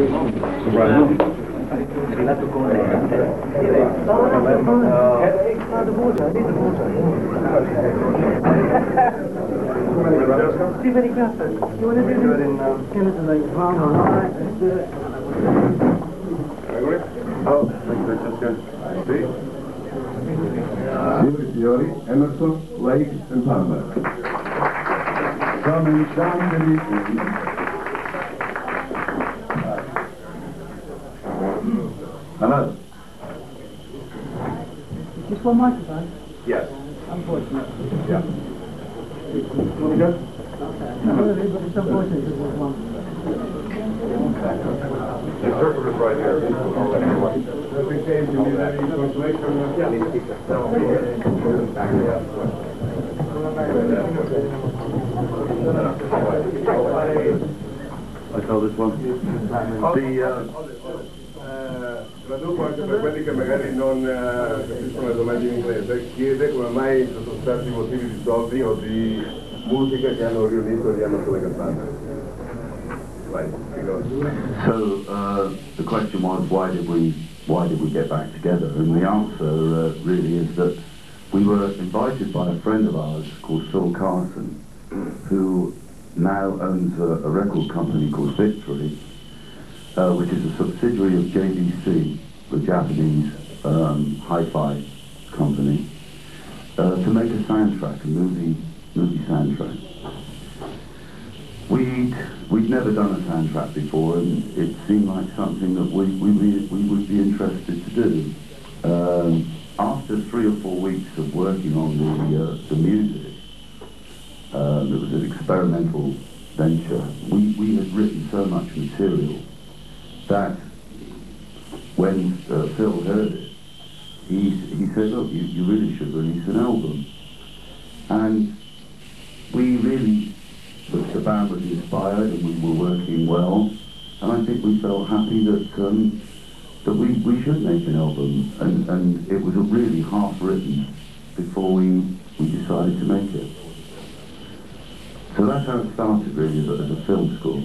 È arrivato con lei. See very careful. You want to do it? Skeleton like Verona. Oh, sì. Signori, Emerson, Lake and Palmer. Come Hello. Is this one microphone? Yes. Unfortunately. Yeah. Want to go? No, really, but it's unfortunate because there's one. The interpreter's right here. Nothing changed. You need any translation? Yeah. I saw this one. Traduco anche per quelli che magari non capiscono le domande in inglese. Chiede come mai ci sono stati motivi di soldi o di musica che hanno riunito gli amatori cantanti. So the question was, why did we get back together? And the answer really is that we were invited by a friend of ours called Phil Carson, who now owns a record company called Victory, which is a subsidiary of JVC, the Japanese hi-fi company, to make a soundtrack, a movie soundtrack. We'd never done a soundtrack before, and it seemed like something that we would be interested to do. After 3 or 4 weeks of working on the music, it was an experimental venture. We had written so much material that when Phil heard it, he said, look, you really should release an album. And we really, the band was inspired and we were working well, and I think we felt happy that we should make an album, and it was really half written before we decided to make it. So that's how it started really, as a film school.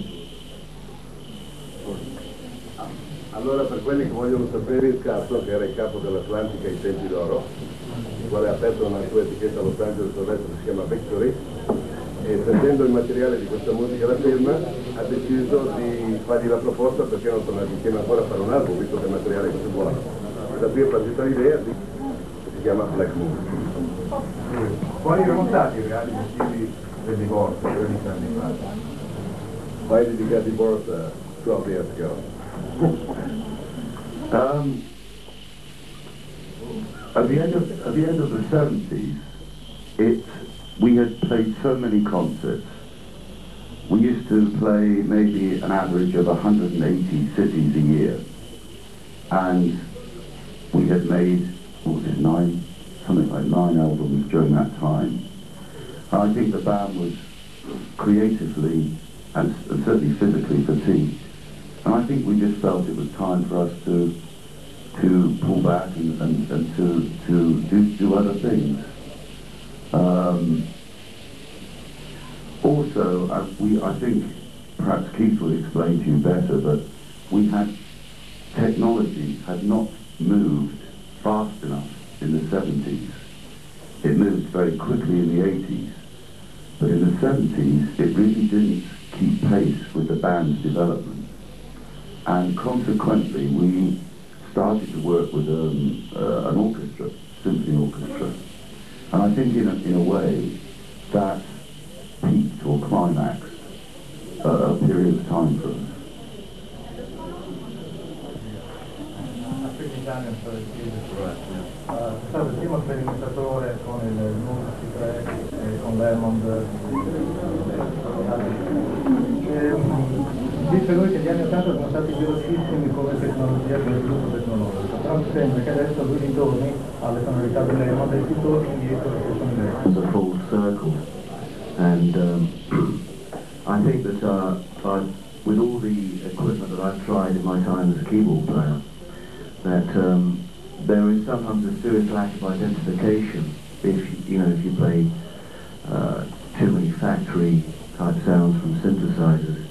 Allora, per quelli che vogliono sapere, il Castro, che era il capo dell'Atlantica ai tempi d'oro, il quale ha aperto una sua etichetta a Los Angeles adesso che si chiama Victory, e sentendo il materiale di questa musica da film ha deciso di fargli la proposta perché non tornati insieme ancora a fare un album, visto che il materiale è così buono. E da qui è partita l'idea che si chiama Black Moon. Quali erano stati i reali motivi del divorzio 13 anni fa? Why did you get divorced 12 years ago? At the end of the 70s, we had played so many concerts. We used to play maybe an average of 180 cities a year, and we had made, what was it, something like 9 albums during that time. And I think the band was creatively and certainly physically fatigued. And I think we just felt it was time for us to pull back and to do other things. Also, I think perhaps Keith will explain to you better, but technology had not moved fast enough in the 70s. It moved very quickly in the 80s, but in the 70s it really didn't keep pace with the band's development. And consequently, we started to work with an orchestra, symphony orchestra. And I think in a way that peaked or climaxed a period of time for us. È stato il primo sperimentatore con il numero 3 e con Lemond. Dice lui che gli anni 80 sono stati velocissimi come tecnologia, come sviluppo tecnologico, però mi sembra che adesso lui ritorni alle sonorità di Lemond e si torni indietro alle sonorità. It's a full circle, and I think that with all the equipment that I've tried in my time as a keyboard player, that there is sometimes a serious lack of identification if you play too many factory type sounds from synthesizers.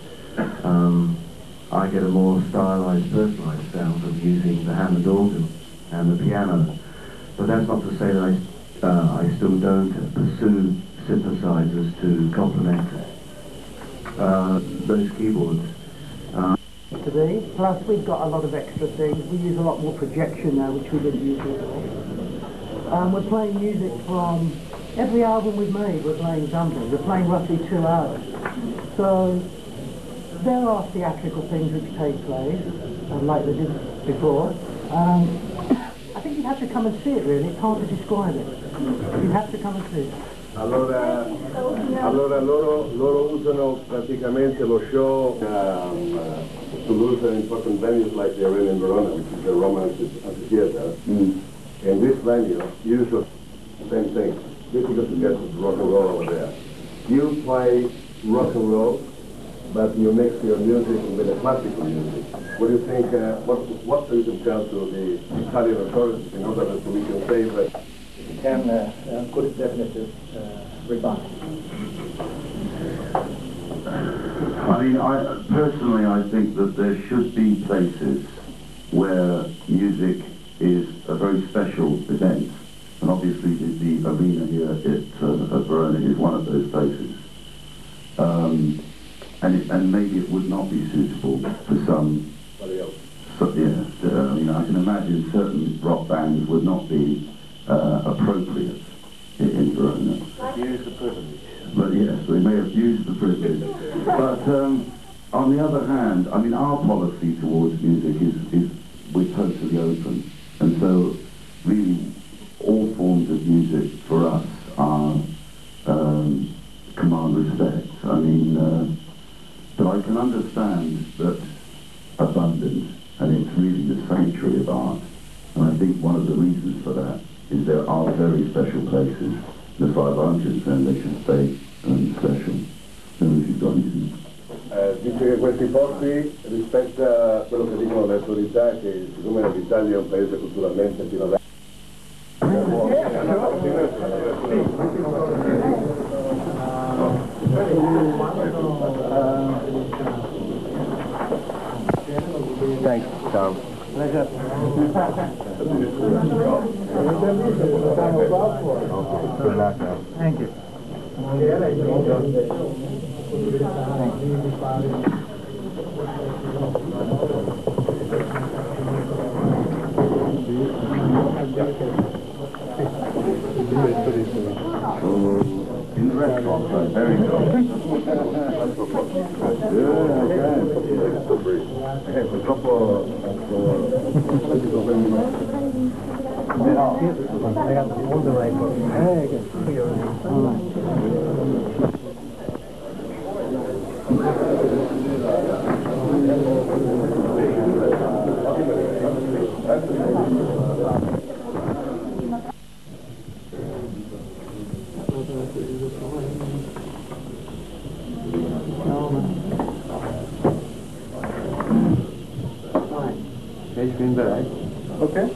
I get a more stylized, personalized sound from using the Hammond organ and the piano. But that's not to say that I still don't pursue synthesizers to complement those keyboards. Today, plus we've got a lot of extra things. We use a lot more projection now, which we didn't use before. We're playing music from every album we've made. We're playing something. We're playing roughly 2 hours. So there are theatrical things which take place, like they did before. I think you'd have to come and see it, really. It's hard to describe it. You'd have to come and see it. Allora loro usano praticamente lo show to lose an important venues like the Arena in Verona, which is the Roman amphitheater. And this venue usually same thing. Difficult to get rock and roll over there. You play rock and roll, but you mix your music with the classical music. What do you think? What do you can tell to the Italian authorities in order that we can save it? Can put it definitive rebut. I mean, personally, I think that there should be places where music is a very special event, and obviously the arena here at Verona is one of those places. And maybe it would not be suitable for somebody else. So, yeah, I mean, I can imagine certain rock bands would not be appropriate in Verona. Abuse the privilege. But yes, they may abuse the privilege. But on the other hand, I mean, our policy towards music is we're totally open. And so, really, all forms of music for us are command respect. I mean, but I can understand that abundance, and it's really the sanctuary of art. And I think one of the reasons for that is there are very special places. As far as I'm concerned, they should stay special. So if you've got anything. Dice che questi posti rispetta quello che dicono le autorità, che siccome l'Italia è un paese culturalmente più avanti. Thanks, Tom. Pleasure. Thank you. In the restaurant, very good. All the way. Ich bin bereit. Okay.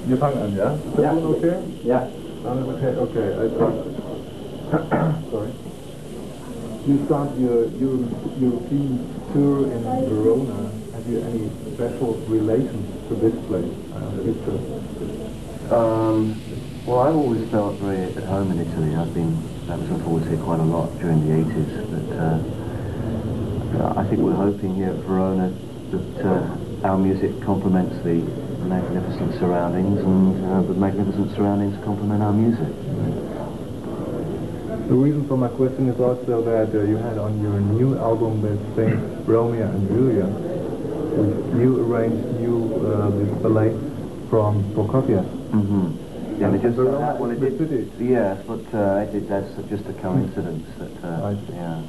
Wir fangen an, ja? Ist der Ton okay? Ja. Okay, okay, I start. Sorry. You start your European tour in Verona. Have you any special relations to this place? Well, I've always felt very at home in Italy. I've been backwards and forwards here quite a lot during the 80s. But I think we're hoping here at Verona that our music complements the magnificent surroundings, and the magnificent surroundings complement our music. The reason for my question is also that you had on your new album that thing Romeo and Julia, which you arranged this ballet from Prokofiev. Mm-hmm. Yeah, it just Verona, well, it the did. city. Yes, but that's just a coincidence that. Yeah,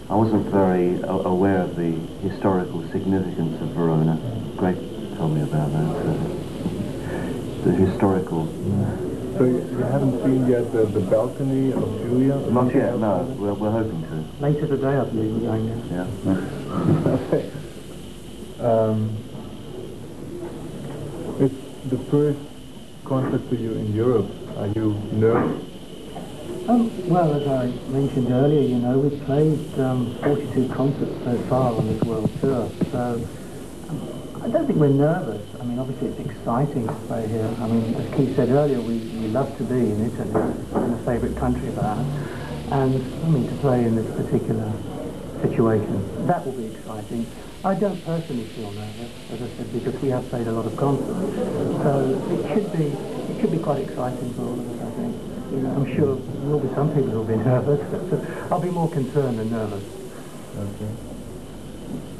I wasn't very aware of the historical significance of Verona. Greg told me about that. The historical. So you haven't seen yet the balcony of Julia? Not yet. No, we're hoping to. Later today, I believe we're going there. Yeah. Okay. It's the first concert to you in Europe. Are you nervous? Well, as I mentioned earlier, you know, we've played 42 concerts so far on this world tour, so I don't think we're nervous. I mean, obviously it's exciting to play here. I mean, as Keith said earlier, we love to be in Italy, in a favourite country of ours, and I mean, to play in this particular situation, that will be exciting. I don't personally feel nervous, as I said, because we have played a lot of concerts, so it should be quite exciting for all of us, I think. You know, I'm sure there will be some people who will be nervous, but I'll be more concerned than nervous. Okay.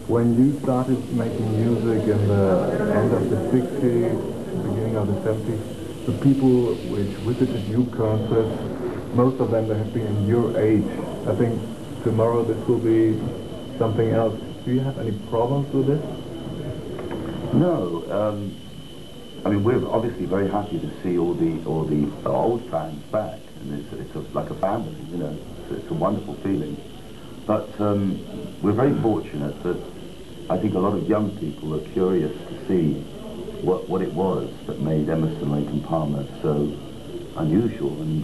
When you started making music in the end of the 60s, beginning of the 70s, the people which visited your concerts, most of them they have been in your age. I think tomorrow this will be something else. Do you have any problems with this? No. I mean, we're obviously very happy to see all the old fans back, and it's like a family, you know. It's a wonderful feeling. But we're very fortunate that I think a lot of young people are curious to see what it was that made Emerson, Lake and Palmer so unusual, and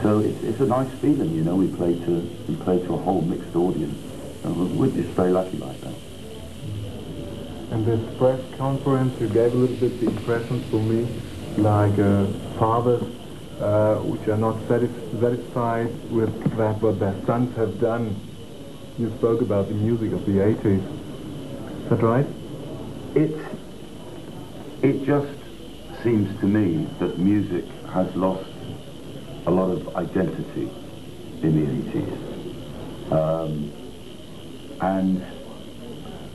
so it's a nice feeling, you know. We play to a whole mixed audience, and we're just very lucky like that. And this press conference, you gave a little bit the impression for me, like fathers which are not satisfied with that what their sons have done. You spoke about the music of the 80s. Is that right? It just seems to me that music has lost a lot of identity in the 80s. And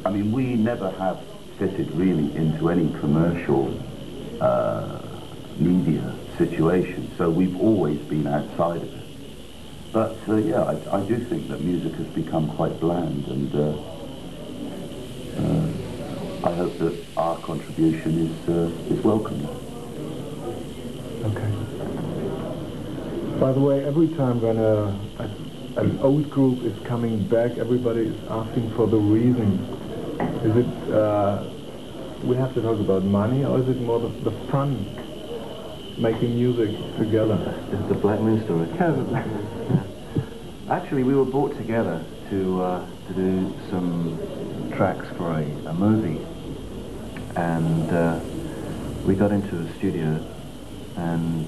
I mean, we never have fitted really into any commercial media situation, so we've always been outside of it. But yeah, I do think that music has become quite bland, and I hope that our contribution is welcome. Okay. By the way, every time when an old group is coming back, everybody is asking for the reason. Is it, we have to talk about money, or is it more the fun making music together? It's the Black Moon story. Actually, we were brought together to do some tracks for a movie, and we got into a studio, and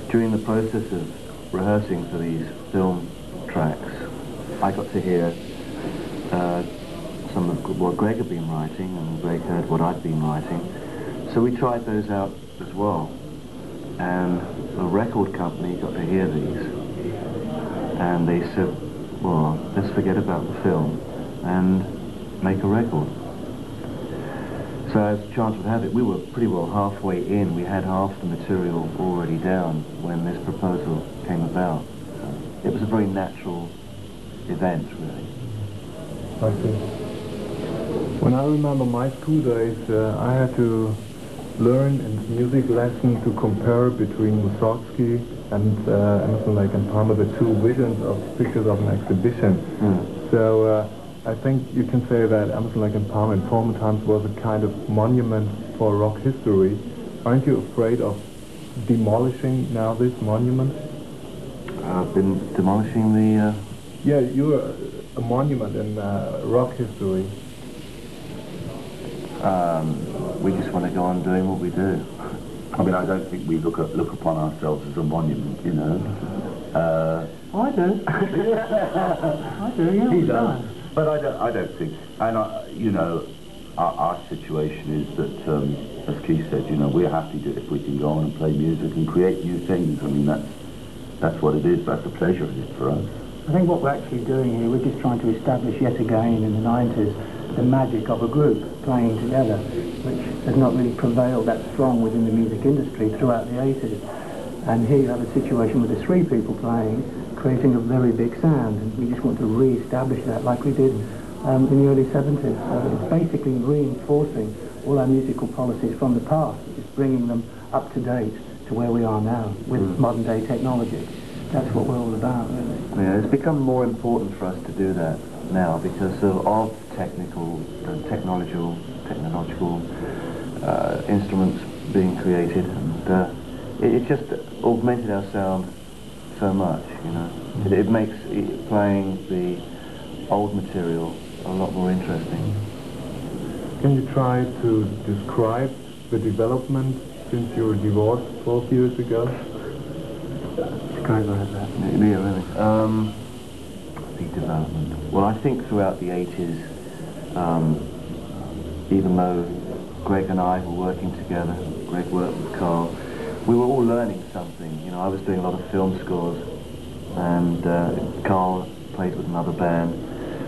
during the process of rehearsing for these film tracks, I got to hear some of what Greg had been writing, and Greg heard what I'd been writing. So we tried those out as well. And the record company got to hear these. And they said, well, let's forget about the film and make a record. So as chance would have it, we were pretty well halfway in. We had half the material already down when this proposal came about. So it was a very natural event, really. I see. When I remember my school days, I had to learn in music lesson to compare between Mussorgsky and Emerson, Lake and Palmer, the two visions of pictures of an exhibition. So I think you can say that Emerson, Lake and Palmer in former times was a kind of monument for rock history. Aren't you afraid of demolishing now this monument? I've been demolishing the... Yeah, you're a monument in rock history. We just want to go on doing what we do. I mean, I don't think we look upon ourselves as a monument, you know. Oh, I do. I do, yeah. He does. But I don't think, and you know, our situation is that, as Keith said, you know, we're happy to, if we can go on and play music and create new things. I mean, that's what it is. That's the pleasure of it for us. I think what we're actually doing here, we're just trying to establish yet again in the 90s the magic of a group playing together, which has not really prevailed that strong within the music industry throughout the 80s. And here you have a situation with the three people playing, creating a very big sound, and we just want to re-establish that like we did in the early 70s. So it's basically reinforcing all our musical policies from the past, just bringing them up to date to where we are now with modern day technology. That's what we're all about, really. Yeah, it's become more important for us to do that now because of technological instruments being created, and it just augmented our sound so much, you know. It makes playing the old material a lot more interesting. Can you try to describe the development since you were divorced 12 years ago? Describe that. Yeah, really. The development. Well, I think throughout the 80s, even though Greg and I were working together, Greg worked with Carl, we were all learning something. You know, I was doing a lot of film scores, and Carl played with another band.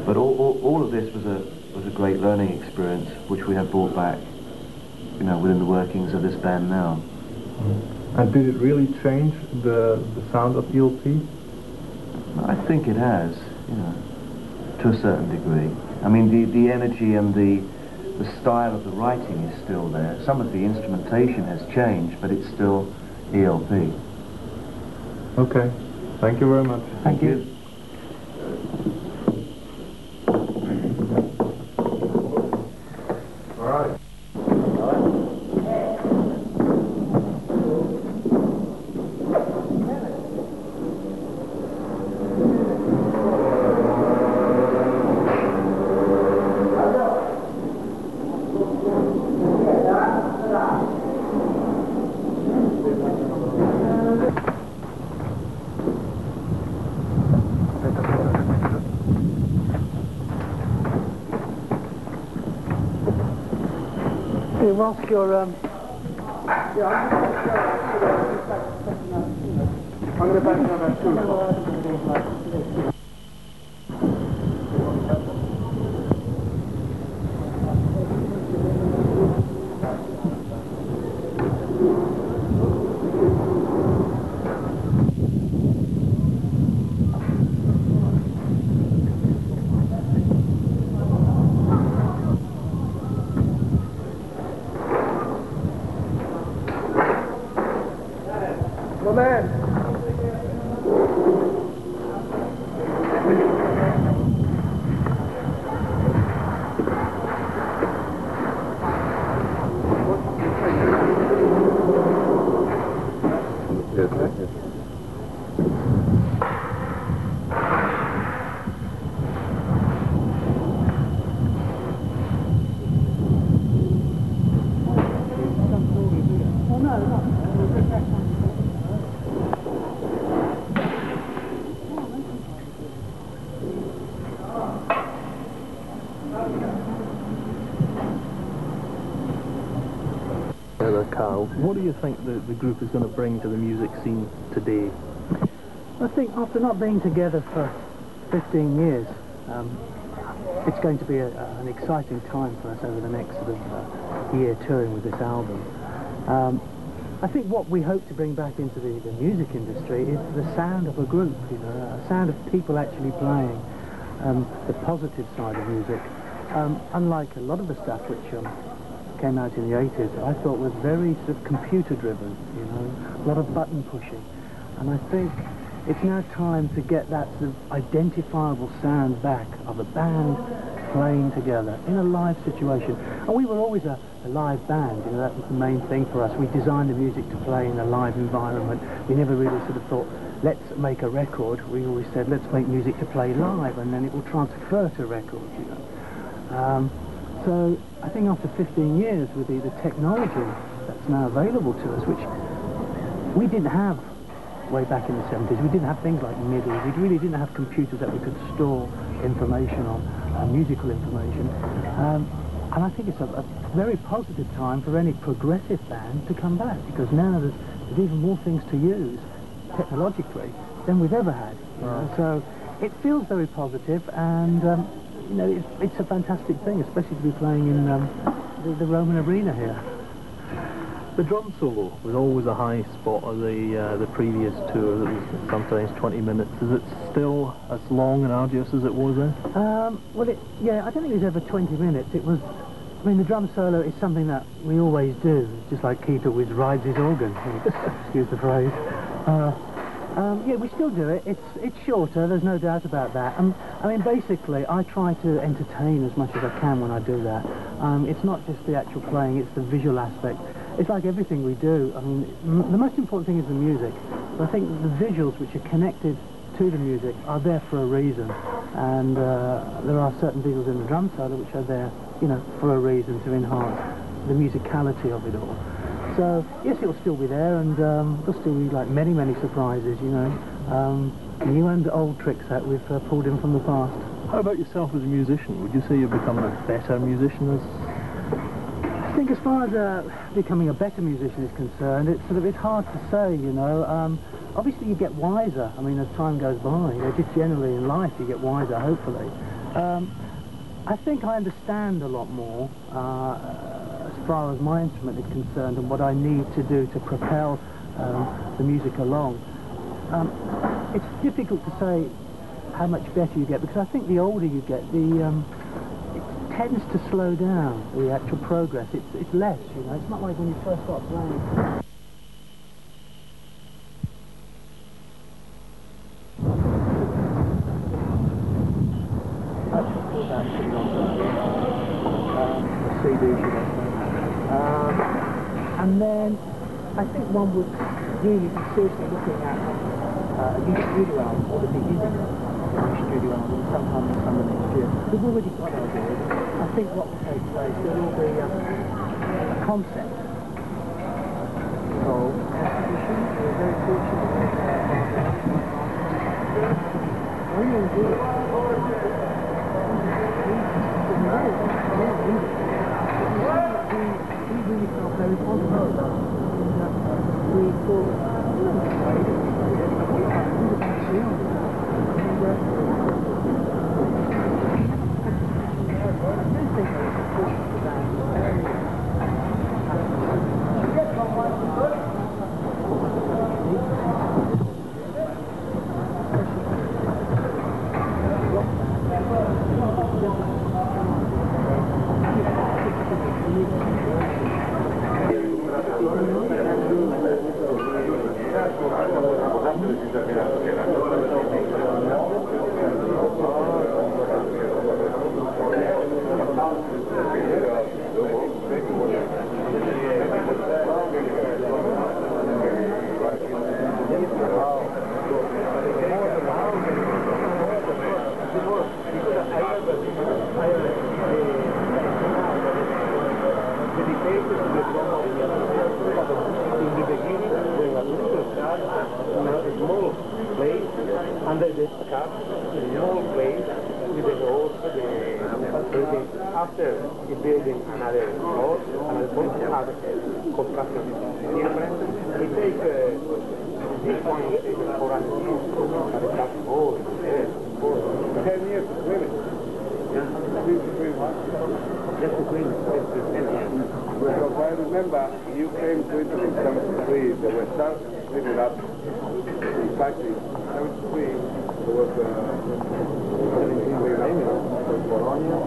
But all of this was a great learning experience, which we have brought back, you know, within the workings of this band now. And did it really change the sound of ELP? I think it has, you know, to a certain degree. I mean, the energy and the style of the writing is still there. Some of the instrumentation has changed, but it's still ELP. Okay. Thank you very much. Thank you. All right. Whilst you're, I'm going to back down about 2 o'clock. Carl, what do you think the group is going to bring to the music scene today? I think after not being together for 15 years, it's going to be an exciting time for us over the next sort of year touring with this album. I think what we hope to bring back into the music industry is the sound of a group, you know, a sound of people actually playing, the positive side of music. Unlike a lot of the stuff which came out in the 80s, I thought was very sort of computer-driven, you know, a lot of button pushing. And I think it's now time to get that sort of identifiable sound back of a band playing together in a live situation. And we were always a live band, you know, that was the main thing for us. We designed the music to play in a live environment. We never really sort of thought, let's make a record. We always said, let's make music to play live, and then it will transfer to records, you know. So I think after 15 years with the technology that's now available to us, which we didn't have way back in the 70s, we didn't have things like MIDI, we really didn't have computers that we could store information on, musical information. And I think it's a very positive time for any progressive band to come back, because now there's even more things to use technologically than we've ever had. You know? So it feels very positive, and you know, it's a fantastic thing, especially to be playing in the Roman Arena here. The drum solo was always a high spot of the previous tour. That was sometimes 20 minutes. Is it still as long and arduous as it was then? Well, yeah, I don't think it was ever 20 minutes. It was, I mean, the drum solo is something that we always do, just like Keith always rides his organ, excuse the phrase. Yeah, we still do it. It's shorter, there's no doubt about that. I mean, basically, I try to entertain as much as I can when I do that. It's not just the actual playing, it's the visual aspect. It's like everything we do. I mean, the most important thing is the music, I think the visuals which are connected to the music are there for a reason, and there are certain visuals in the drum solo which are there, you know, for a reason, to enhance the musicality of it all. So yes, it'll still be there, and there'll still be like many surprises, you know, new and old tricks that we've pulled in from the past. How about yourself as a musician? Would you say you're becoming a better musician? I think as far as becoming a better musician is concerned, it's hard to say, you know. Obviously you get wiser, I mean, as time goes by, you know, just generally in life you get wiser, hopefully. I think I understand a lot more as far as my instrument is concerned and what I need to do to propel the music along. It's difficult to say how much better you get, because I think the older you get, it tends to slow down, the actual progress. It's less, you know. It's not like when you first start playing. And then I think one would really be seriously looking at a new studio album, or the beginning of a new studio album sometime in summer next year. We've already got ideas. I think what will take place, there will be a concept of exhibition. We're very fortunate to we really felt very positive about it. We thought, after building another floor, another floor to have construction different. It takes this one is for us to start more, 10 years to clean it. Just to clean it. Because I remember you came to Italy in 73, they were starting to clean it up. In fact, in 73, there was Verona,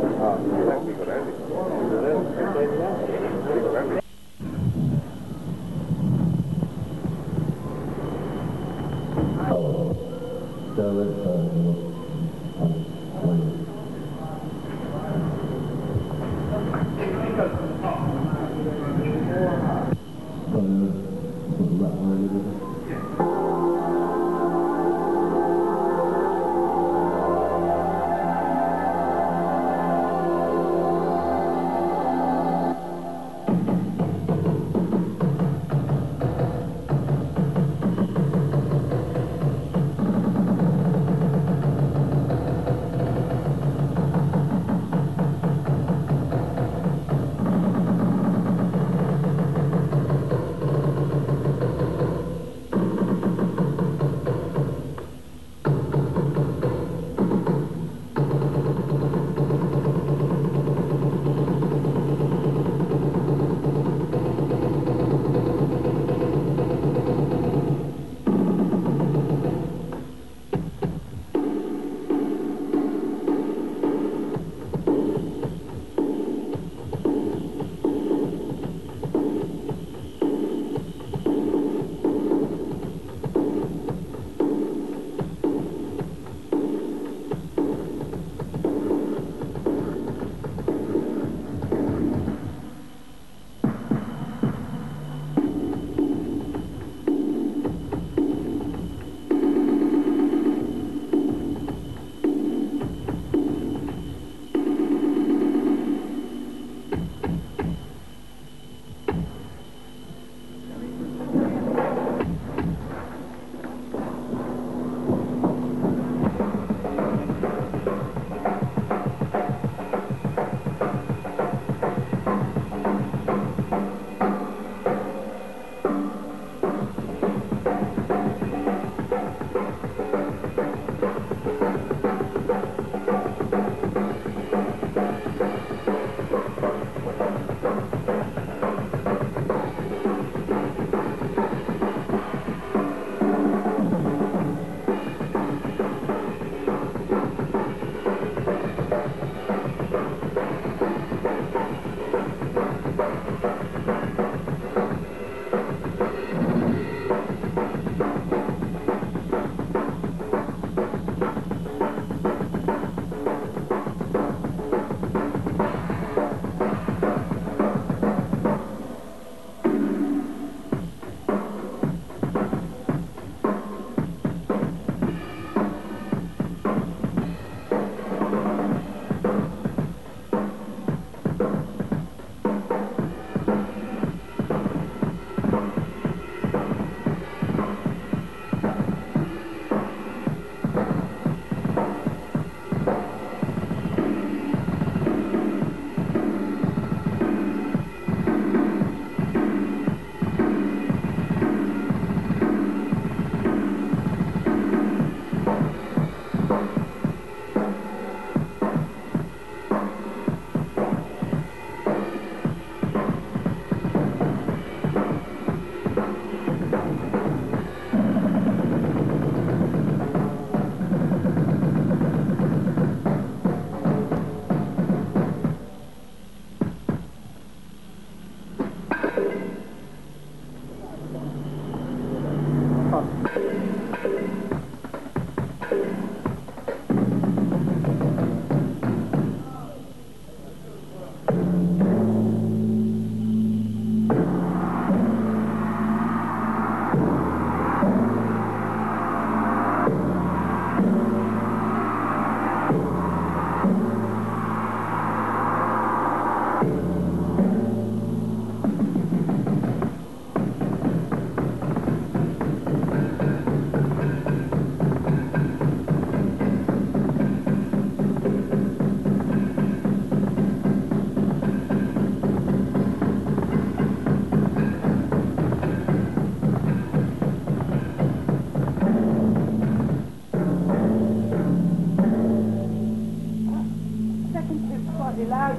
We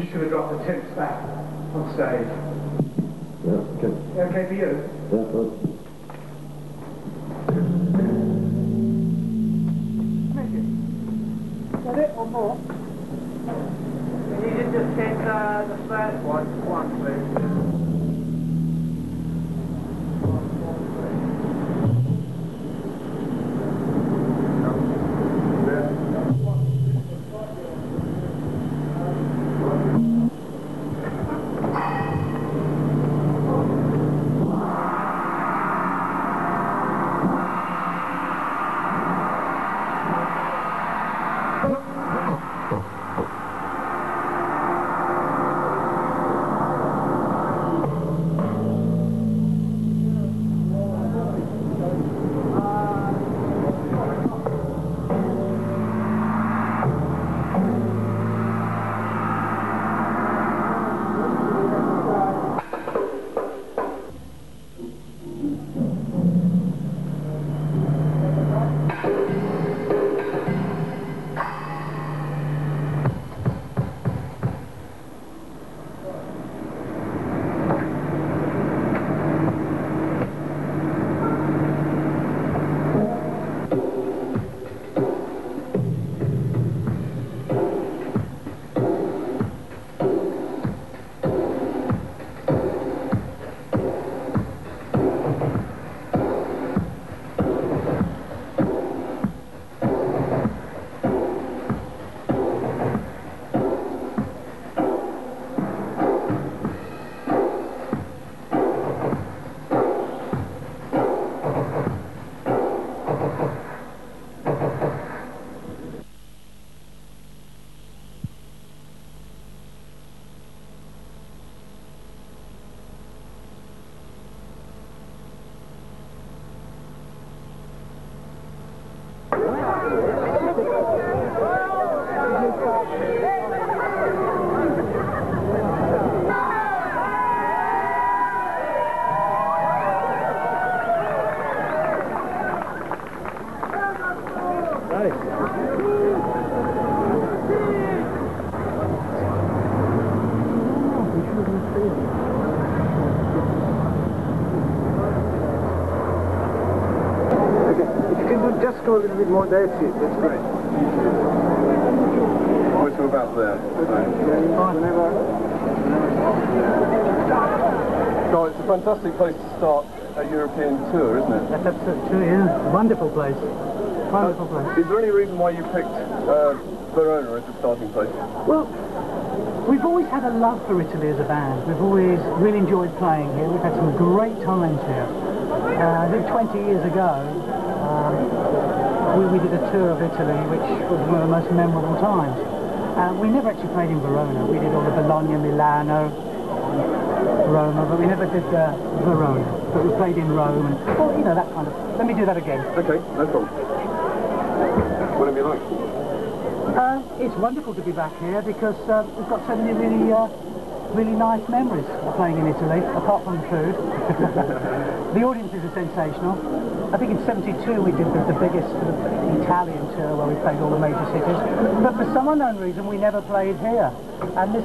should have dropped the tips back on stage. Yeah, okay. Okay for you? Yeah, good. Got it or more? Can you just take the first one, please? Just go a little bit more, that's it, that's great. Always to about there. So it's a fantastic place to start a European tour, isn't it? That's absolutely true, yeah. Wonderful place. Wonderful place. Is there any reason why you picked Verona as the starting place? Well, we've always had a love for Italy as a band. We've always really enjoyed playing here. We've had some great times here. I think 20 years ago, we did a tour of Italy, which was one of the most memorable times. We never actually played in Verona. We did all the Bologna, Milano, Roma, but we never did Verona. But we played in Rome, and, well, you know, that kind of... Let me do that again. Okay, no problem. What have you liked? It's wonderful to be back here because we've got so many really nice memories of playing in Italy, apart from the food. The audiences are sensational. I think in '72 we did the biggest sort of Italian tour where we played all the major cities. But for some unknown reason we never played here. And this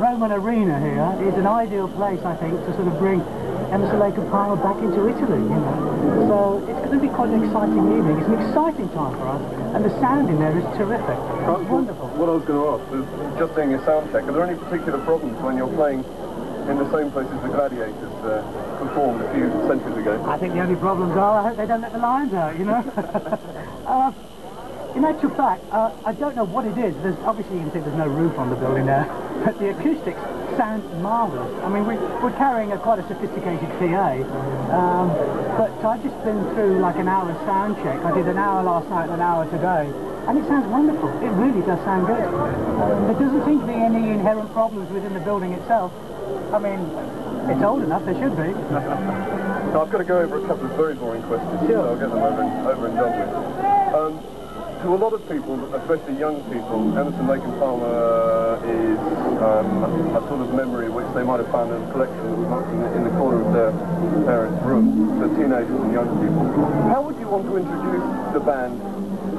Roman arena here is an ideal place, I think, to sort of bring Emerson, Lake and Palmer back into Italy, you know. So it's going to be quite an exciting evening. It's an exciting time for us, and the sound in there is terrific. It's wonderful. What I was going to ask was, just doing a sound check, are there any particular problems when you're playing in the same place as the Gladiators performed a few centuries ago? I think the only problems are, I hope they don't let the lions out, you know. In actual fact, I don't know what it is. Obviously you can see there's no roof on the building there, but the acoustics sound marvellous. I mean, we're carrying quite a sophisticated PA, but I've just been through like an hour's sound check. I did an hour last night and an hour today, and it sounds wonderful. It really does sound good. There doesn't seem to be any inherent problems within the building itself. I mean, it's old enough, there should be. Now, I've got to go over a couple of very boring questions, sure. So I'll get them over and done with. to a lot of people, especially young people, Emerson, Lake and Palmer is a sort of memory which they might have found in a collection that was not in the corner of their parents' room, for teenagers and young people. How would you want to introduce the band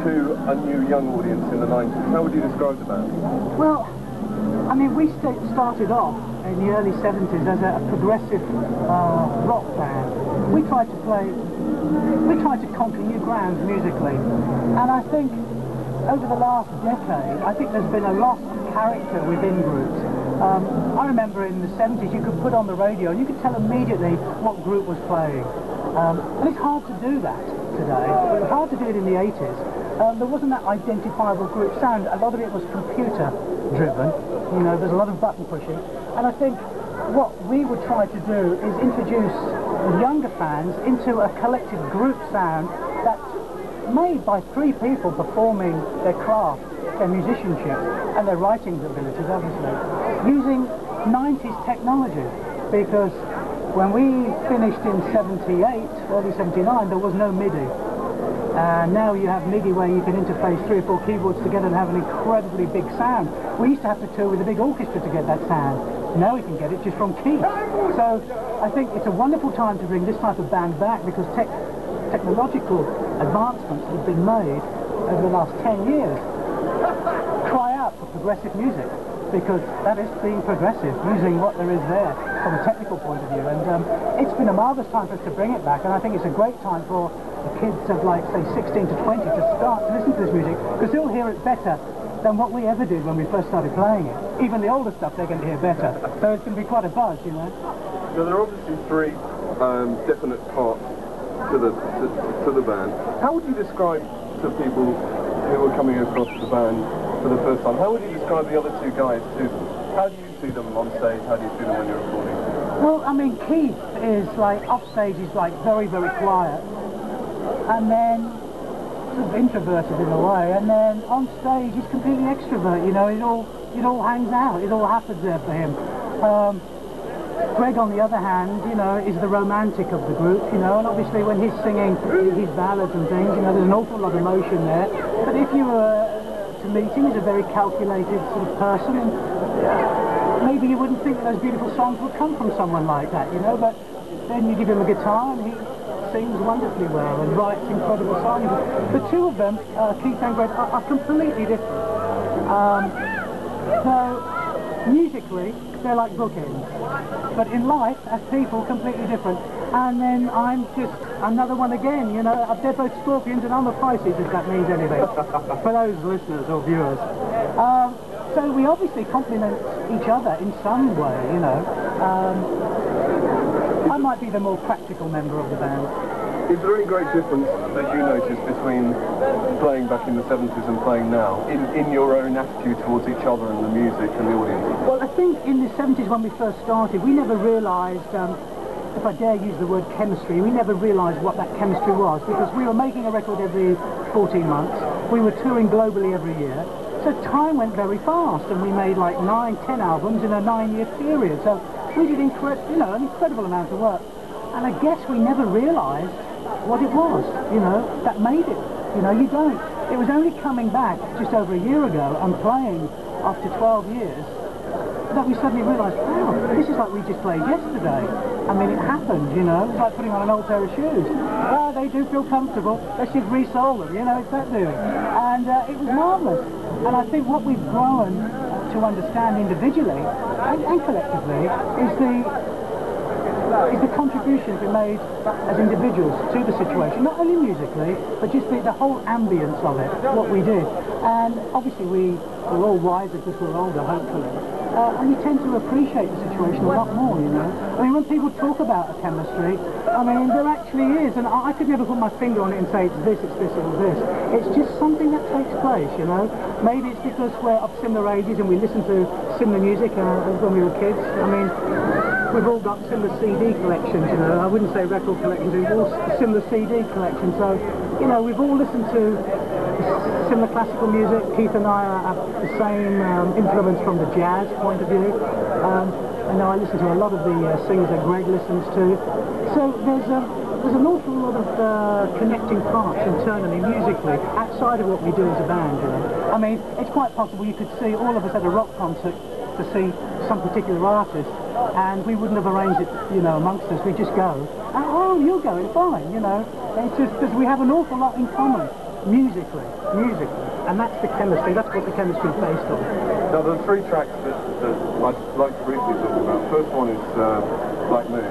to a new young audience in the 90s? How would you describe the band? Well, I mean, we started off in the early 70s as a progressive rock band. We tried to conquer new grounds musically, and I think over the last decade, I think there's been a lost character within groups. I remember in the 70s you could put on the radio and you could tell immediately what group was playing, and it's hard to do that today. It was hard to do it in the 80s. There wasn't that identifiable group sound. A lot of it was computer driven, you know, there's a lot of button pushing, and I think what we would try to do is introduce younger fans into a collective group sound that's made by three people performing their craft, their musicianship, and their writing abilities, obviously, using 90s technology, because when we finished in 78, early 79, there was no MIDI. Now you have MIDI where you can interface 3 or 4 keyboards together and have an incredibly big sound. We used to have to tour with a big orchestra to get that sound. Now we can get it just from keys. So I think it's a wonderful time to bring this type of band back, because technological advancements that have been made over the last 10 years cry out for progressive music, because that is being progressive, using what there is there from a technical point of view. And it's been a marvellous time for us to bring it back, and I think it's a great time for the kids of, like, say, 16 to 20 to start to listen to this music, because they'll hear it better than what we ever did when we first started playing it. Even the older stuff they're going to hear better. So it's going to be quite a buzz, you know. So there are obviously 3 definite parts to the band. How would you describe to people who are coming across the band for the first time, how would you describe the other 2 guys to them? How do you see them on stage? How do you see them when you're recording? Well, I mean, Keith is like, off stage is like very, very quiet, and then sort of introverted in a way, and then on stage he's completely extrovert, you know. It all hangs out, it all happens there for him. Greg, on the other hand, you know, is the romantic of the group, you know, and obviously when he's singing his ballads and things, you know, there's an awful lot of emotion there. But if you were to meet him, he's a very calculated sort of person, and maybe you wouldn't think that those beautiful songs would come from someone like that, you know, but then you give him a guitar and he sings wonderfully well and writes incredible songs. The 2 of them, Keith and Greg, are completely different. So musically, they're like bookends, but in life, as people, completely different. And then I'm just another one again, you know. They're both Scorpions and I'm a Pisces, if that means anything, for those listeners or viewers. So we obviously complement each other in some way, you know. I might be the more practical member of the band. Is there any great difference that you notice between playing back in the 70s and playing now, in your own attitude towards each other and the music and the audience? Well, I think in the 70s when we first started, we never realised, if I dare use the word chemistry, we never realised what that chemistry was, because we were making a record every 14 months, we were touring globally every year, so time went very fast, and we made like 9, 10 albums in a 9-year period, so we did an incredible amount of work, and I guess we never realised what it was, you know, that made it. You know, you don't. It was only coming back just over a year ago and playing after 12 years that we suddenly realised, wow, this is like we just played yesterday. I mean, it happened, you know. It's like putting on an old pair of shoes. Ah, they do feel comfortable. Let's just resole them, you know, it's that doing. And it was marvellous. And I think what we've grown to understand individually and collectively is the contributions we made as individuals to the situation, not only musically, but just the whole ambience of it, what we did. And obviously we're all wiser because we're older, hopefully, and we tend to appreciate the situation a lot more, you know. I mean, when people talk about a chemistry, I mean, there actually is, and I could never put my finger on it and say it's this, it's this, it's this. It's just something that takes place, you know. Maybe it's because we're of similar ages and we listen to similar music when we were kids. I mean, we've all got similar CD collections, you know. I wouldn't say record collections, we've all similar CD collections. So, you know, we've all listened to similar classical music. Keith and I have the same influence from the jazz point of view. I know I listen to a lot of the singers that Greg listens to. So there's there's an awful lot of connecting parts internally, musically, outside of what we do as a band, you know. I mean, it's quite possible you could see all of us at a rock concert to see some particular artist, and we wouldn't have arranged it, you know, amongst us. We just go, oh, you're going, fine, you know. It's just because we have an awful lot in common, musically, and that's the chemistry, that's what the chemistry is based on. Now, there are three tracks that I'd like to briefly talk about. First one is Black Moon,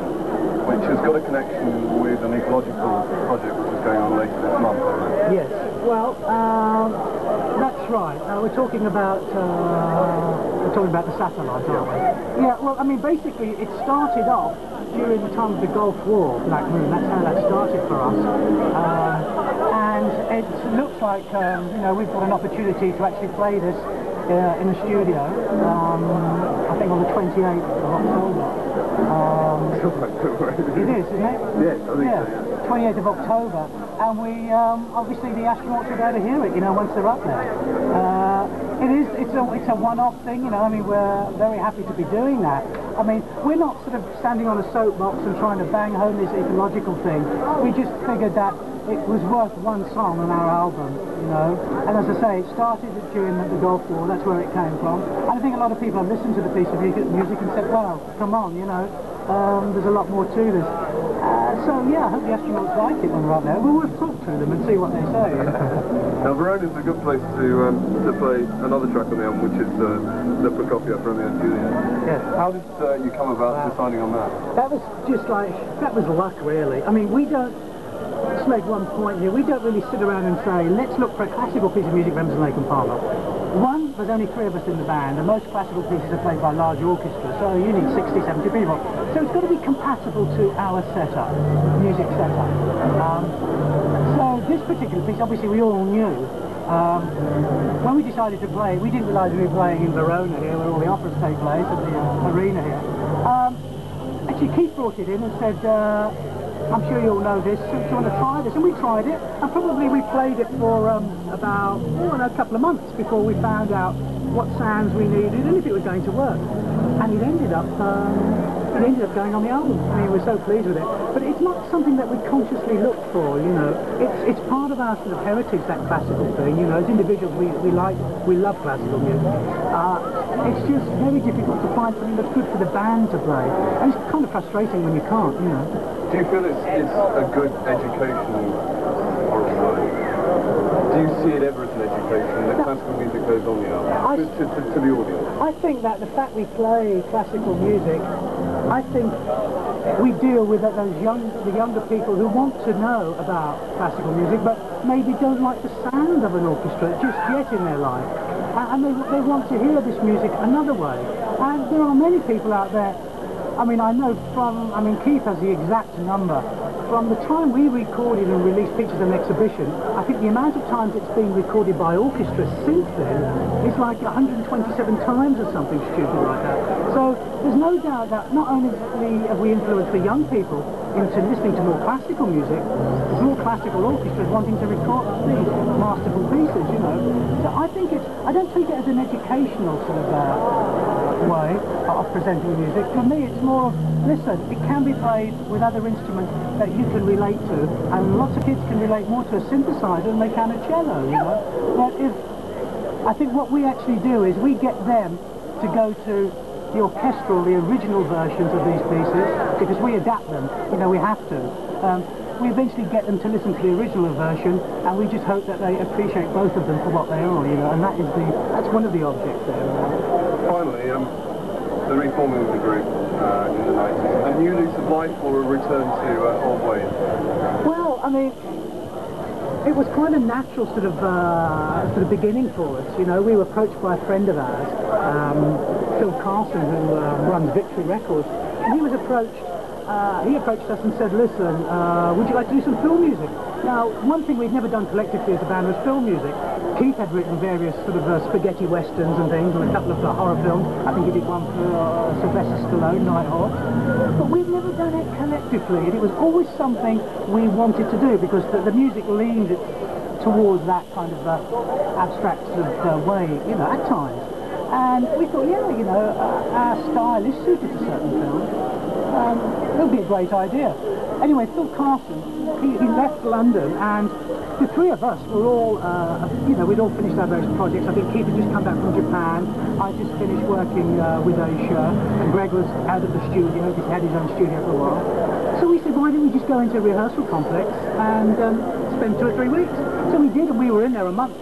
which has got a connection with an ecological project which is going on later this month, hasn't it? Yes, well, that's right. We're talking about the satellites, aren't we? Yeah, well, I mean, basically, it started off during the time of the Gulf War, Black Moon. That's how that started for us. And it looks like, you know, we've got an opportunity to actually play this in the studio, I think on the 28th of October. It is, isn't it? Yes, I think so, yeah. 28th of October, and we, obviously the astronauts will be able to hear it, you know, once they're up there. It's a one-off thing, you know. I mean, we're very happy to be doing that. I mean, we're not sort of standing on a soapbox and trying to bang home this ecological thing. We just figured that it was worth one song on our album, you know. And as I say, it started during the Gulf War, that's where it came from. And I think a lot of people have listened to the piece of music and said, well, come on, you know, there's a lot more to this. So yeah, I hope the astronauts like it when we're up there. We'll talk to them and see what they say. Now, Verona is a good place to play another track on the album, which is the Prokofiev Romeo and Juliet. Yes. How did you come about deciding on that? That was just like, that was luck, really. I mean, we don't, let's make one point here, we don't really sit around and say, let's look for a classical piece of music for Emerson, Lake and Palmer. One, there's only 3 of us in the band, and most classical pieces are played by large orchestras, so you need 60, 70 people. So it's got to be compatible to our setup, music setup. So this particular piece, obviously we all knew. When we decided to play, we didn't realise we were playing in Verona here, where all the operas take place, at the arena here. Actually, Keith brought it in and said, I'm sure you all know this, do you want to try this? And we tried it, and probably we played it for about, a couple of months before we found out what sounds we needed and if it was going to work. And it ended up going on the album. I mean, we're so pleased with it. But it's not something that we consciously looked for, you know. It's part of our sort of heritage, that classical thing, you know. As individuals, we love classical music. It's just very difficult to find something that's good for the band to play. And it's kind of frustrating when you can't, you know. Do you feel it's a good educational work? Do you see it ever as an education, that classical music goes on the album, to the audience? I think that the fact we play classical music, I think we deal with the younger people who want to know about classical music, but maybe don't like the sound of an orchestra just yet in their life. And they want to hear this music another way. And there are many people out there, I mean, I know from, I mean, Keith has the exact number. From the time we recorded and released Pictures of an Exhibition, I think the amount of times it's been recorded by orchestra since then is like 127 times or something stupid like that. So there's no doubt that not only have we influenced the young people into listening to more classical music, there's more classical orchestras wanting to record these masterful pieces, you know. So I think I don't take it as an educational sort of way of presenting music. For me, it's more of, listen, it can be played with other instruments that you can relate to, and lots of kids can relate more to a synthesizer than they can a cello, you know. But I think what we actually do is we get them to go to the orchestral, the original versions of these pieces, because we adapt them, you know, we have to. We eventually get them to listen to the original version, and we just hope that they appreciate both of them for what they are, you know, and that's one of the objects there. Finally, the reforming of the group in the 90s, a new lease of life or a return to old ways? Well, I mean, it was quite a natural sort of beginning for us, you know. We were approached by a friend of ours, Phil Carson, who runs Victory Records, and he was approached. He approached us and said, listen, would you like to do some film music? Now, one thing we'd never done collectively as a band was film music. Keith had written various sort of spaghetti westerns and things, and a couple of horror films. I think he did one for Sylvester Stallone, Nighthawk. But we've never done it collectively, and it was always something we wanted to do, because the music leaned towards that kind of abstract sort of way, you know, at times. And we thought, yeah, you know, our style is suited to certain films. would be a great idea. Anyway, Phil Carson, he left London, and the three of us were all, you know, we'd all finished our various projects. I think Keith had just come back from Japan. I just finished working with Asia, and Greg was out of the studio, because he had his own studio for a while. So we said, why don't we just go into a rehearsal complex and spend 2 or 3 weeks? So we did, and we were in there a month.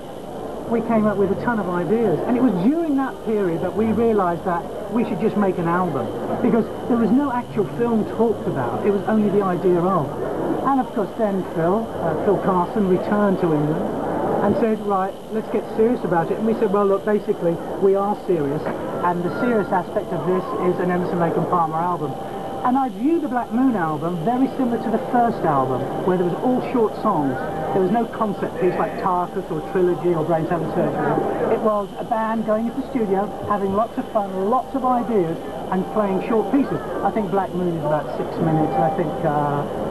We came up with a ton of ideas, and it was during that period that we realised that we should just make an album, because there was no actual film talked about, it was only the idea of. And of course then Phil Carson returned to England and said, right, let's get serious about it. And we said, well look, basically we are serious, and the serious aspect of this is an Emerson, Lake and Palmer album. And I view the Black Moon album very similar to the first album, where there was all short songs. There was no concept piece like Tarkus or Trilogy or Brains Having Surgery. It was a band going into the studio, having lots of fun, lots of ideas, and playing short pieces. I think Black Moon is about 6 minutes, and I think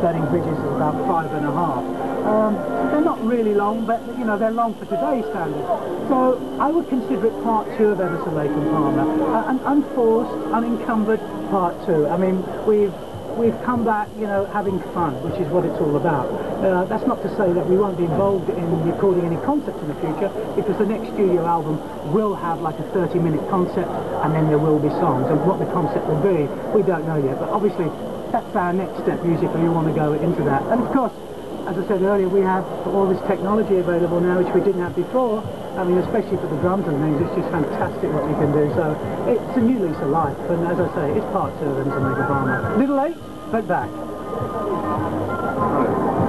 Burning Bridges is about 5.5. They're not really long, but you know, they're long for today's standards. So I would consider it part 2 of Emerson, Lake and Palmer, an unforced, unencumbered part 2. I mean, we've come back, you know, having fun, which is what it's all about. That's not to say that we won't be involved in recording any concepts in the future, because the next studio album will have like a 30-minute concept, and then there will be songs. And what the concept will be, we don't know yet. But obviously, that's our next step musically. We want to go into that. And of course, as I said earlier, we have all this technology available now, which we didn't have before. I mean, especially for the drums and things, it's just fantastic what you can do. So it's a new lease of life. And as I say, it's part 2 of Emerson, Lake and Palmer. Little late, but back.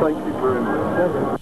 Thank you very much.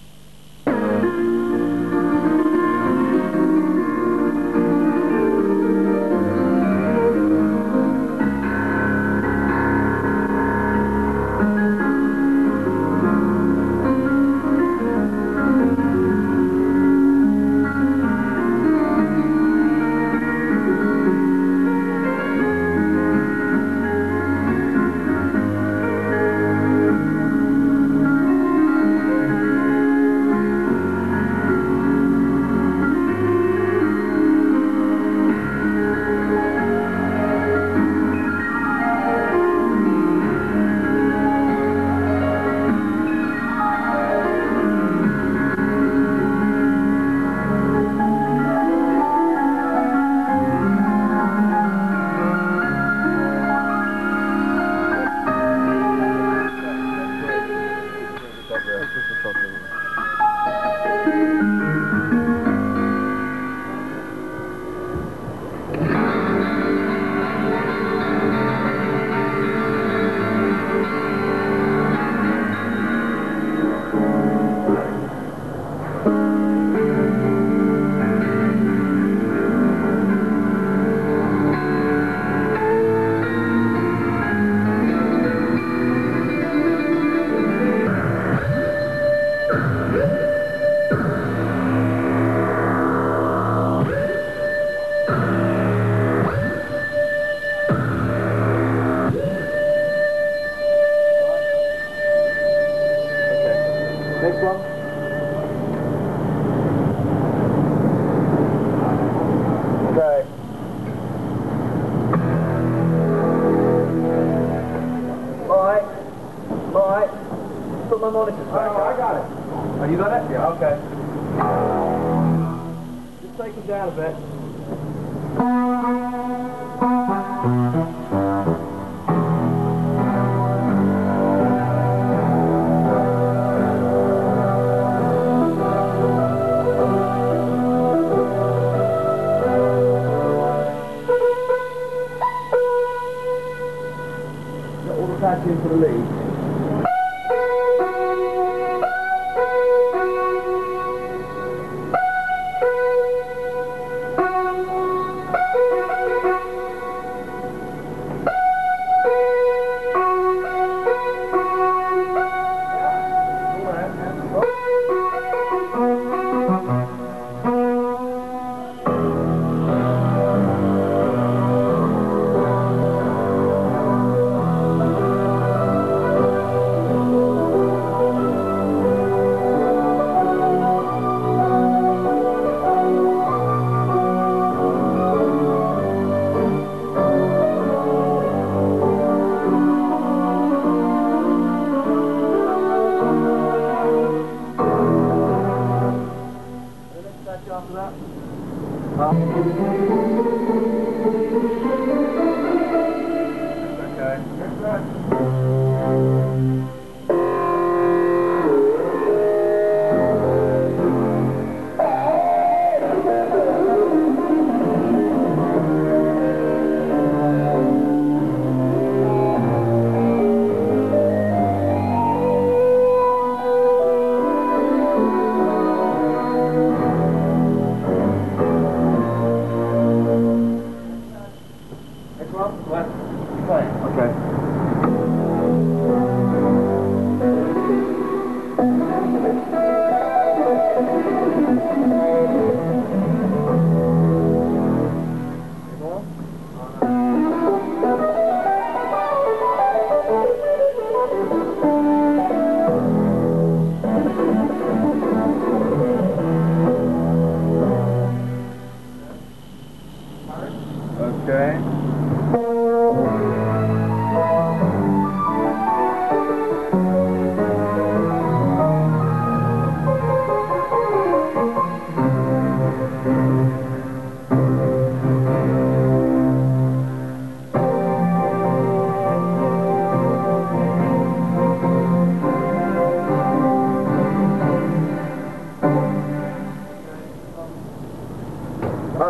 For the lead.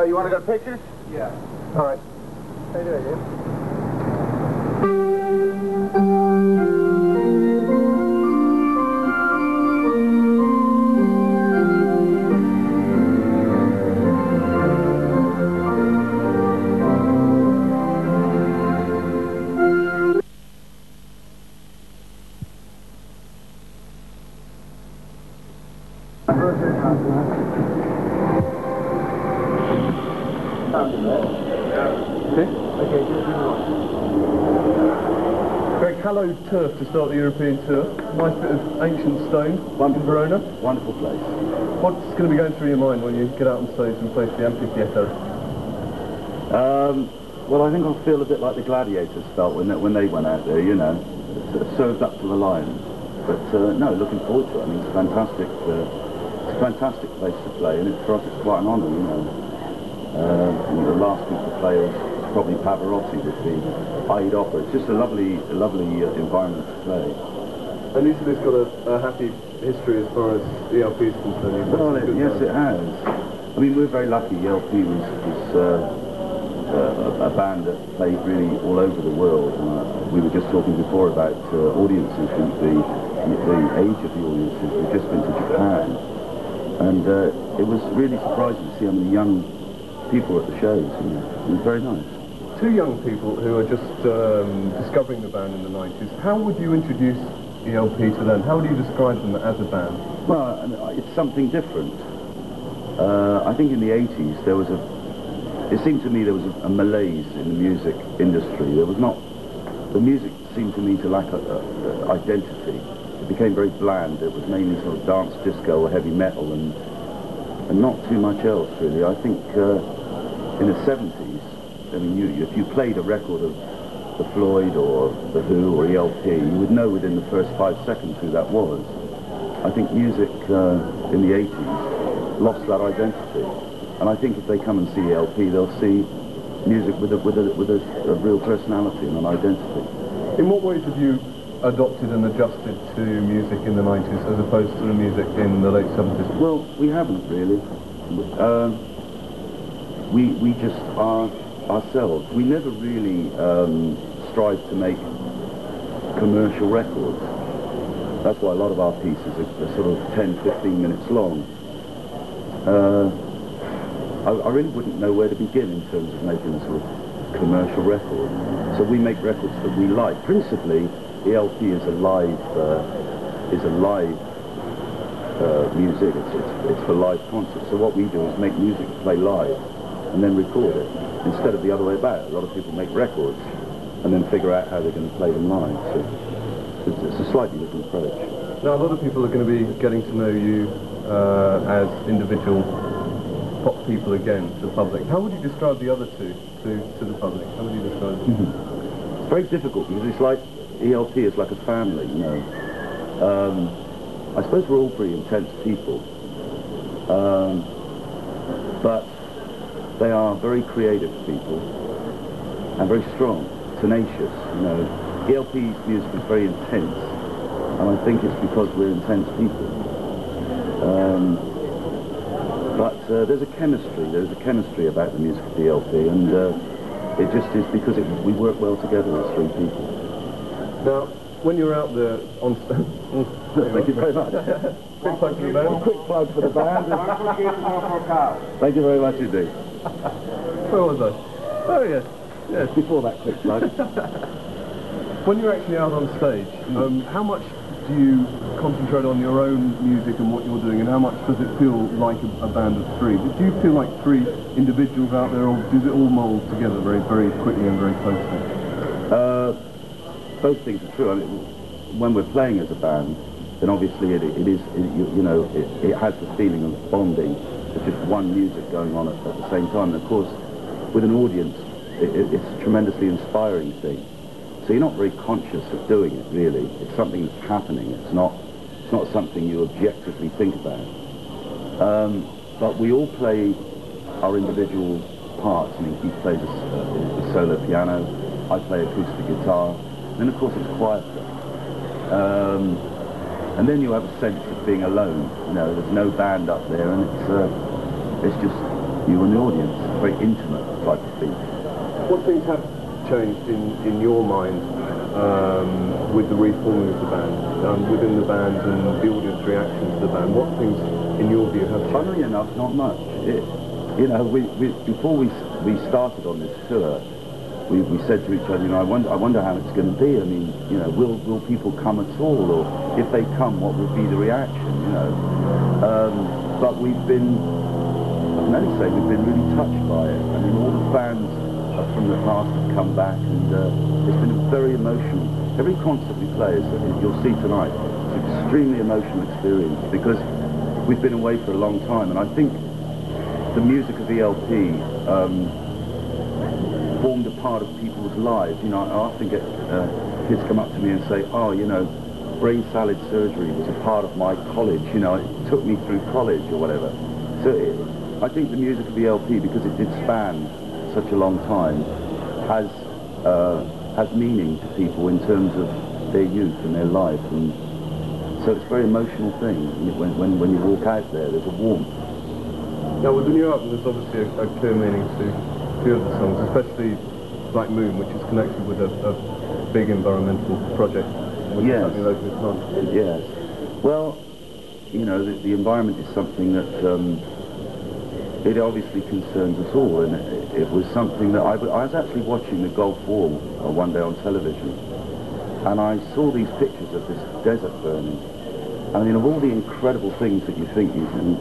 You want to go to pictures? Yeah. All right. How you doing, dude? Very hallowed turf to start the European tour. Nice bit of ancient stone in Verona. Wonderful place. What's going to be going through your mind when you get out on stage and face the amphitheatre? Well, I think I'll feel a bit like the gladiators felt when they went out there, you know, served up to the lions. But no, looking forward to it. I mean, it's a fantastic place to play, and for us it's quite an honour, you know. The last group to play was probably Pavarotti with the Aid Opera. It's just a lovely environment to play. And Italy's got a happy history as far as ELP is concerned. Well, yes, it has. I mean, we're very lucky. ELP was a band that played really all over the world. We were just talking before about audiences, the age of the audiences. We've just been to Japan, and it was really surprising to see how many young people at the shows. You know. It was very nice. Two young people who are just discovering the band in the 90s, how would you introduce ELP to them? How would you describe them as a band? Well, it's something different. I think in the 80s there was it seemed to me there was a malaise in the music industry. There was not, the music seemed to me to lack a identity. It became very bland. It was mainly sort of dance, disco, or heavy metal, and not too much else really. I think in the 70s, I mean, if you played a record of The Floyd or The Who or ELP, you would know within the first 5 seconds who that was. I think music in the 80s lost that identity. And I think if they come and see ELP, they'll see music with a real personality and an identity. In what ways have you adopted and adjusted to music in the 90s as opposed to the music in the late 70s? Well, we haven't really. We just are ourselves. We never really strive to make commercial records. That's why a lot of our pieces are sort of 10, 15 minutes long. I really wouldn't know where to begin in terms of making a sort of commercial record. So we make records that we like. Principally, ELP is a live music. It's for live concerts. So what we do is make music to play live and then record it, instead of the other way about. A lot of people make records and then figure out how they're going to play them live. So it's a slightly different approach. Now, a lot of people are going to be getting to know you as individual pop people again to the public. How would you describe the other two to the public? How would you describe them? It's very difficult because it's like ELP is like a family, you know. I suppose we're all pretty intense people, but they are very creative people and very strong, tenacious, you know. ELP's music is very intense, and I think it's because we're intense people. But there's a chemistry about the music of the ELP, and it just is because we work well together as three people. Now, when you're out there on stage... Thank you very much. Quick plug for the band. Quick plug for the band. Thank you very much indeed. Where was I? Oh, yes. Yes. Before that quick plug. When you're actually out on stage, how much do you concentrate on your own music and what you're doing, and how much does it feel like a band of three? Do you feel like three individuals out there, or does it all mould together very, very quickly and very closely? Both things are true. I mean, when we're playing as a band, then obviously it has the feeling of bonding. It's just one music going on at the same time. And of course, with an audience, it's a tremendously inspiring thing. So you're not very conscious of doing it, really. It's something that's happening. It's not something you objectively think about. But we all play our individual parts. I mean, Keith plays a solo piano, I play acoustic guitar, and then of course it's quieter. And then you have a sense of being alone. You know, there's no band up there, and it's just you and the audience. It's a very intimate type of thing. What things have changed in your mind with the reforming of the band, within the band and the audience reaction to the band? What things, in your view, have changed? Funnily enough, not much. Before we started on this tour, we said to each other, you know, I wonder how it's going to be. I mean, you know, will people come at all, or if they come, what will be the reaction? You know, but we've been, I can only say, we've been really touched by it. I mean, all the fans from the past have come back, and it's been very emotional. Every concert we play, as you'll see tonight, it's an extremely emotional experience because we've been away for a long time, and I think the music of ELP formed a part of people's lives. You know, I often get kids come up to me and say, oh, you know, brain salad surgery was a part of my college, you know, it took me through college or whatever. So I think the music of ELP, because it did span such a long time, has meaning to people in terms of their youth and their life, and so it's a very emotional thing. When you walk out there's a warmth. Now with the new album, there's obviously a clear meaning to a few of the songs, especially Black Moon, which is connected with a big environmental project, which is happening later this month. Yes. Well, you know, the environment is something that it obviously concerns us all, and it was something that I was actually watching the Gulf War one day on television, and I saw these pictures of this desert burning. I mean, of all the incredible things that you think you can,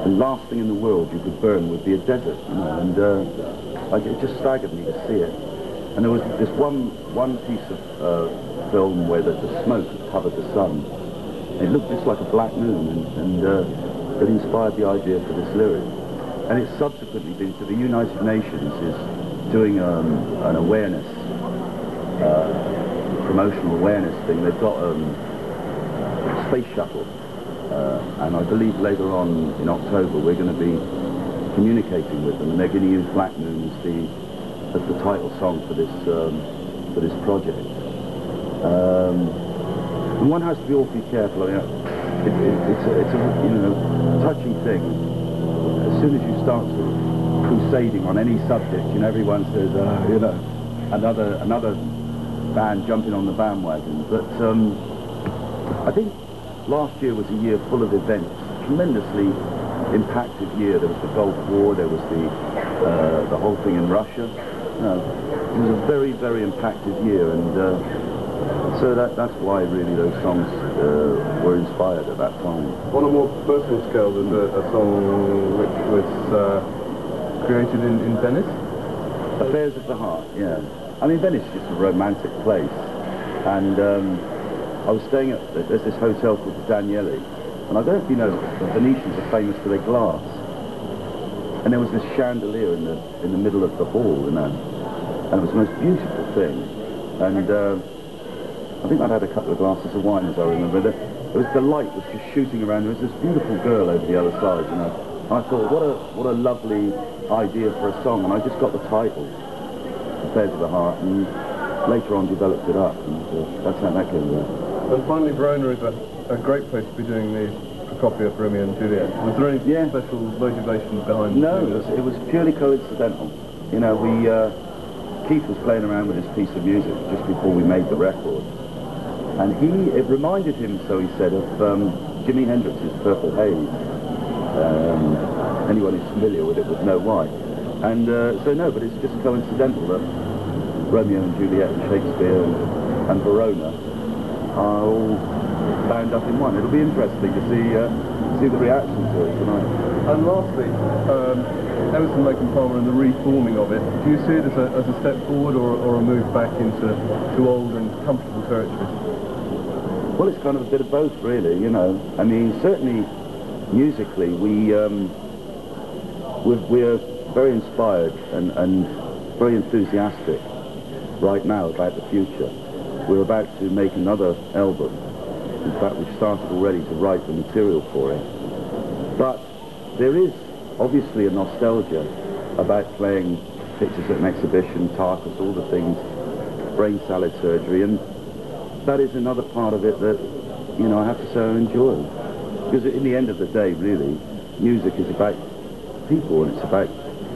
the last thing in the world you could burn would be a desert, you know, and it just staggered me to see it. And there was this one piece of film where the smoke covered the sun. It looked just like a black moon, and it inspired the idea for this lyric. And it's subsequently been to the United Nations is doing an awareness, promotional awareness thing. They've got a space shuttle, and I believe later on in October we're going to be communicating with them, and they're going to use Black Moon as the title song for this project. And one has to be awfully careful. I mean, it's a you know, touching thing. As soon as you start sort of crusading on any subject, you know, everyone says, you know, another band jumping on the bandwagon. But I think last year was a year full of events, tremendously impacted year. There was the Gulf War, there was the whole thing in Russia. It was a very, very impacted year, and so that's why really those songs were inspired at that time. On a more personal scale, there's a song which was created in Venice? Affairs of the Heart, yeah. I mean, Venice is just a romantic place, and I was staying at, there's this hotel called the Danieli, and I don't know if you know, the Venetians are famous for their glass, and there was this chandelier in the middle of the hall, you know, and it was the most beautiful thing, and I think I'd had a couple of glasses of wine, as I remember. The light was just shooting around. There was this beautiful girl over the other side, you know. And I thought, what a lovely idea for a song, and I just got the title, Affairs of the Heart, and later on developed it up, and that's how that came about. And finally, Verona is a great place to be doing the Prokofiev Romeo and Juliet. Was there any special motivation behind it? No, it was purely coincidental. You know, Keith was playing around with this piece of music just before we made the record, and it reminded him, so he said, of Jimi Hendrix's Purple Haze. Anyone who's familiar with it would know why. And so no, but it's just coincidental that Romeo and Juliet and Shakespeare and Verona are all bound up in one. It'll be interesting to see the reaction to it tonight. And lastly, Emerson, Lake and Palmer and the reforming of it, do you see it as a step forward or a move back into old and comfortable territory? Well, it's kind of a bit of both, really, you know. I mean, certainly musically we're very inspired and very enthusiastic right now about the future. We're about to make another album. In fact, we've started already to write the material for it. But there is obviously a nostalgia about playing pictures at an exhibition, Tarkus, all the things, brain salad surgery, and that is another part of it that, you know, I have to say I enjoy. Because in the end of the day, really, music is about people, and it's about,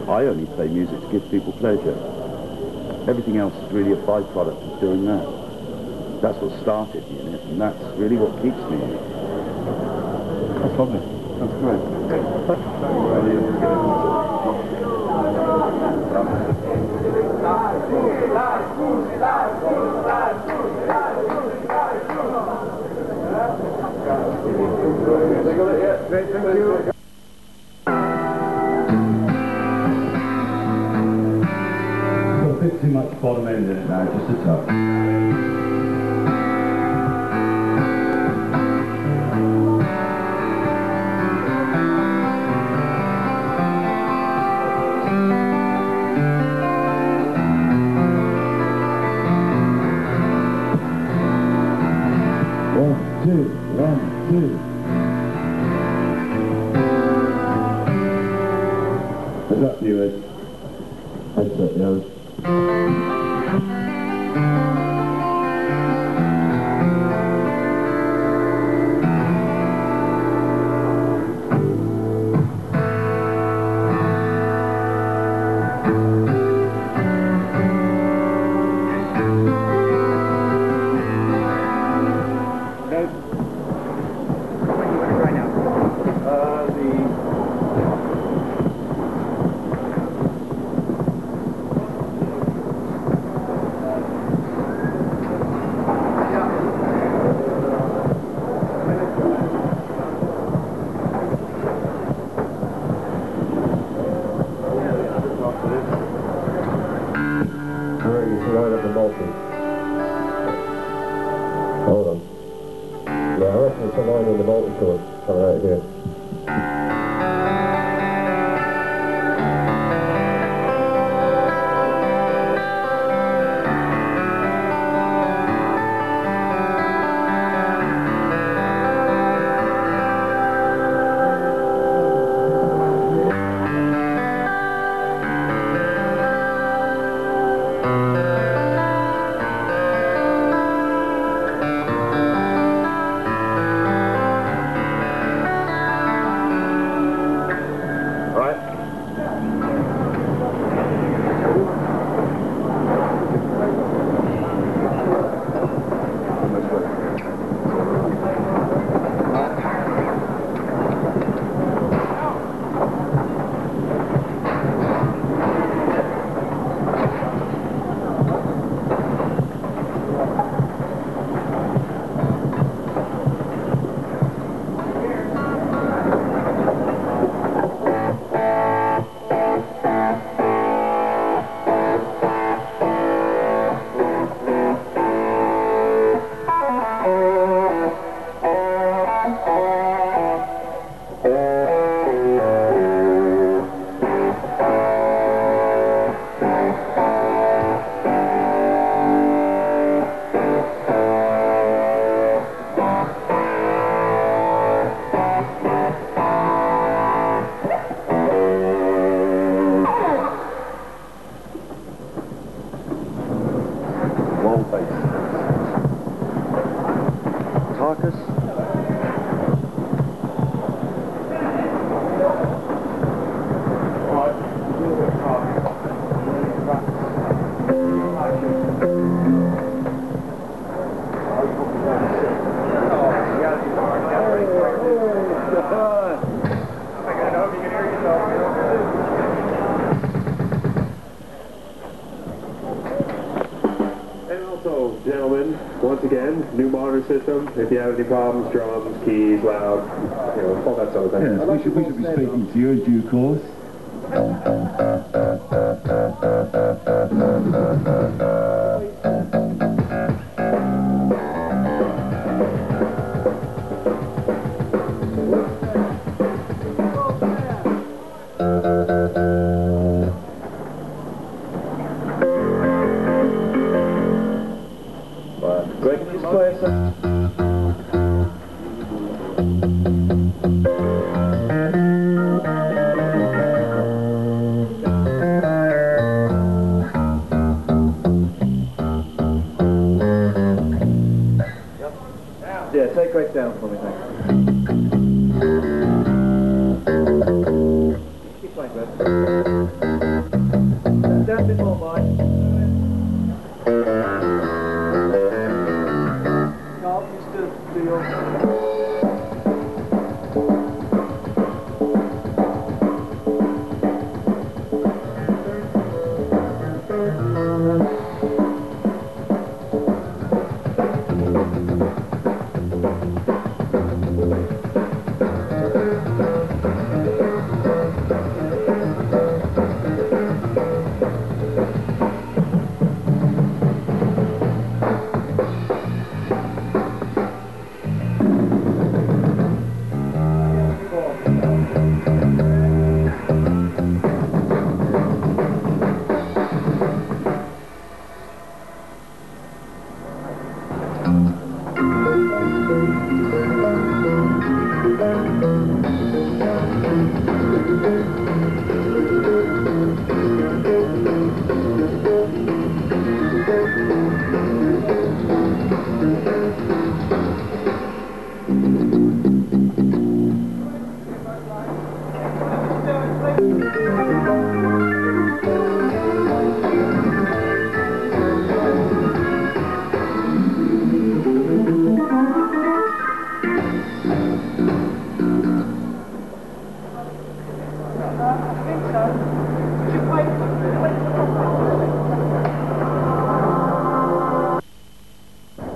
I only play music to give people pleasure. Everything else is really a byproduct of doing that. That's what started me in it, and that's really what keeps me in it. That's lovely. That's great. Thank you. A bit too much bottom end in it now, just a touch. One, two. Is that you, Ed? Headset, yeah. Right up the multi. Hold on. Yeah, I reckon it's a line in the multi-chord coming out here. Marcus. And also, gentlemen, once again, new monitor system. If you have any problems, drums, keys, loud, you know, all that sort of thing. Yes, we should be speaking to you in due course. Greg, can you play us Yeah, take Greg down for me, thanks. Keep playing, Greg. Down a bit more, Mike. Carl, you still do your...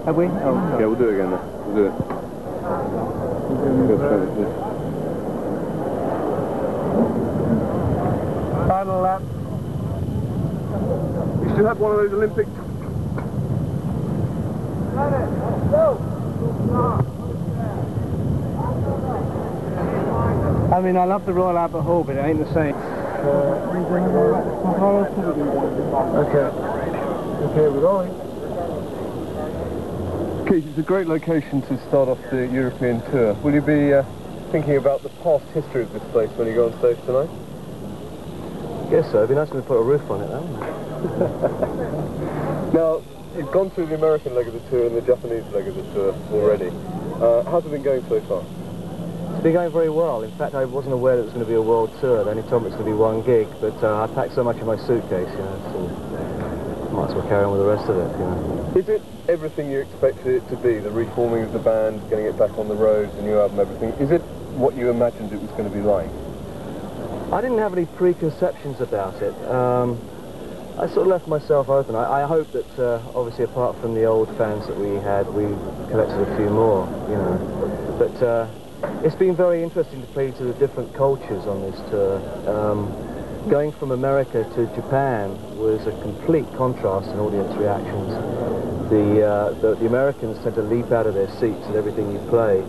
Have we? Oh, yeah, we'll do it again then. We'll do it. Final lap. You still have one of those Olympic... I mean, I love the Royal Albert Hall, but it ain't the same. Okay. Okay, we're rolling. Keith, it's a great location to start off the European tour. Will you be thinking about the past history of this place when you go on stage tonight? Guess so. It'd be nice if we put a roof on it, though. Now, you've gone through the American leg of the tour and the Japanese leg of the tour already. How's it been going so far? It's been going very well. In fact, I wasn't aware that it was going to be a world tour. They only told me it's going to be one gig, but I packed so much in my suitcase, you know, so might as well carry on with the rest of it, you know. Is it everything you expected it to be? The reforming of the band, getting it back on the road, the new album, everything. Is it what you imagined it was going to be like? I didn't have any preconceptions about it. I sort of left myself open. I hope that, obviously, apart from the old fans that we had, we collected a few more, you know. But it's been very interesting to play to the different cultures on this tour. Going from America to Japan was a complete contrast in audience reactions. The Americans tend to leap out of their seats at everything you play,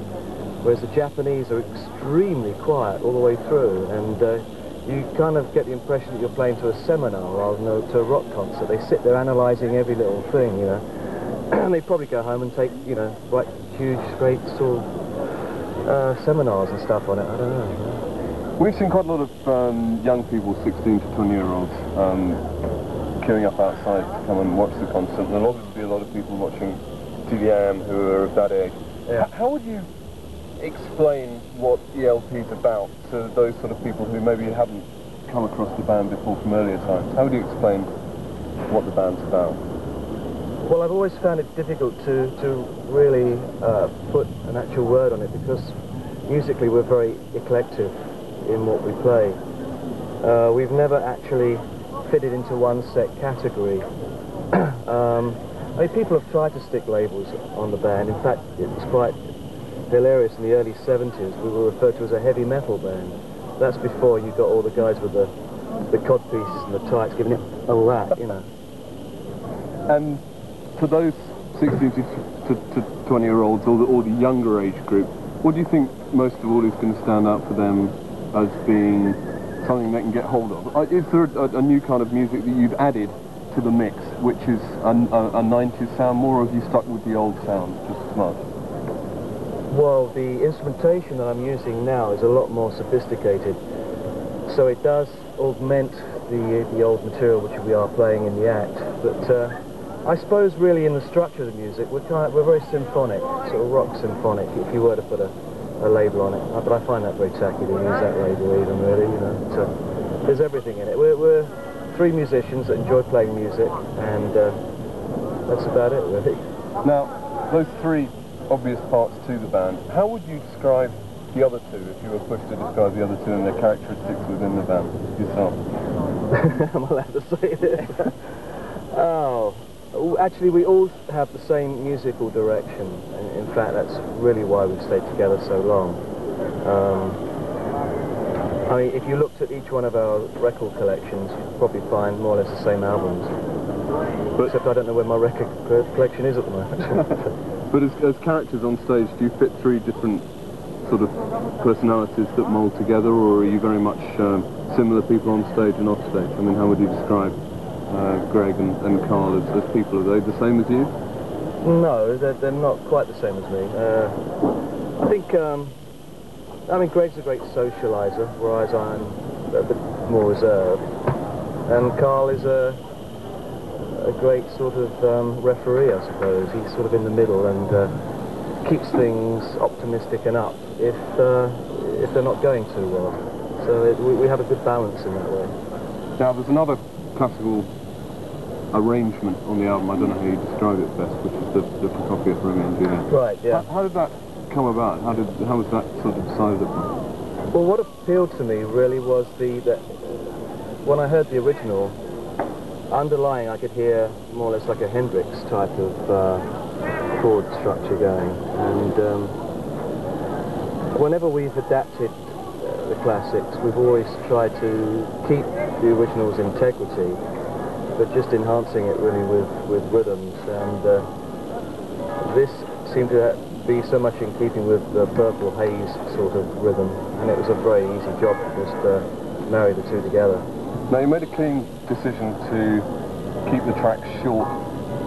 whereas the Japanese are extremely quiet all the way through, and you kind of get the impression that you're playing to a seminar rather than to a rock concert. They sit there analysing every little thing, you know, and they probably go home and take, you know, like huge, great sort of seminars and stuff on it. I don't know. You know. We've seen quite a lot of young people, 16 to 20-year-olds, queuing up outside to come and watch the concert. And there'll obviously be a lot of people watching TVM who are of that age. Yeah. How would you explain what ELP is about to those sort of people who maybe haven't come across the band before from earlier times? How would you explain what the band's about? Well, I've always found it difficult to really put an actual word on it, because musically we're very eclectic in what we play. We've never actually fitted into one set category. I mean, people have tried to stick labels on the band. In fact, it was quite hilarious in the early 70s. We were referred to as a heavy metal band. That's before you got all the guys with the codpieces and the tights giving it a whack, you know. And for those 16 to 20-year-olds, or the younger age group, what do you think most of all is going to stand out for them as being something they can get hold of? Is there a new kind of music that you've added to the mix, which is a 90s sound more, or have you stuck with the old sound just as much? Well, the instrumentation that I'm using now is a lot more sophisticated, so it does augment the old material which we are playing in the act. But I suppose really in the structure of the music we're very symphonic, sort of rock symphonic, if you were to put a label on it. But I find that very tacky to use that label even, really, you know. So there's everything in it. We're three musicians that enjoy playing music, and that's about it, really. Now, those three obvious parts to the band, how would you describe the other two, if you were pushed to describe the other two and their characteristics within the band yourself? I'm allowed to say this. Oh, actually we all have the same musical direction. In fact, that's really why we've stayed together so long. I mean, if you looked at each one of our record collections, you'd probably find more or less the same albums. Except I don't know where my record collection is at the moment. But as characters on stage, do you fit three different sort of personalities that mould together, or are you very much similar people on stage and off stage? I mean, how would you describe Greg and Carl as people? Are they the same as you? No, they're not quite the same as me. I think, I mean, Greg's a great socialiser, whereas I'm a bit more reserved. And Carl is a great sort of referee, I suppose. He's sort of in the middle and keeps things optimistic and up if they're not going too well. So we have a good balance in that way. Now, there's another classical arrangement on the album, I don't know how you describe it best, which is the Prokofiev Romeo and Juliet. Right, yeah. How did that come about? How was that sort of decided upon? Well, what appealed to me really was that when I heard the original, underlying I could hear more or less like a Hendrix type of chord structure going, and whenever we've adapted the classics, we've always tried to keep the original's integrity, but just enhancing it really with rhythms, and this seemed to be so much in keeping with the Purple Haze sort of rhythm, and it was a very easy job to just marry the two together. Now, you made a clean decision to keep the tracks short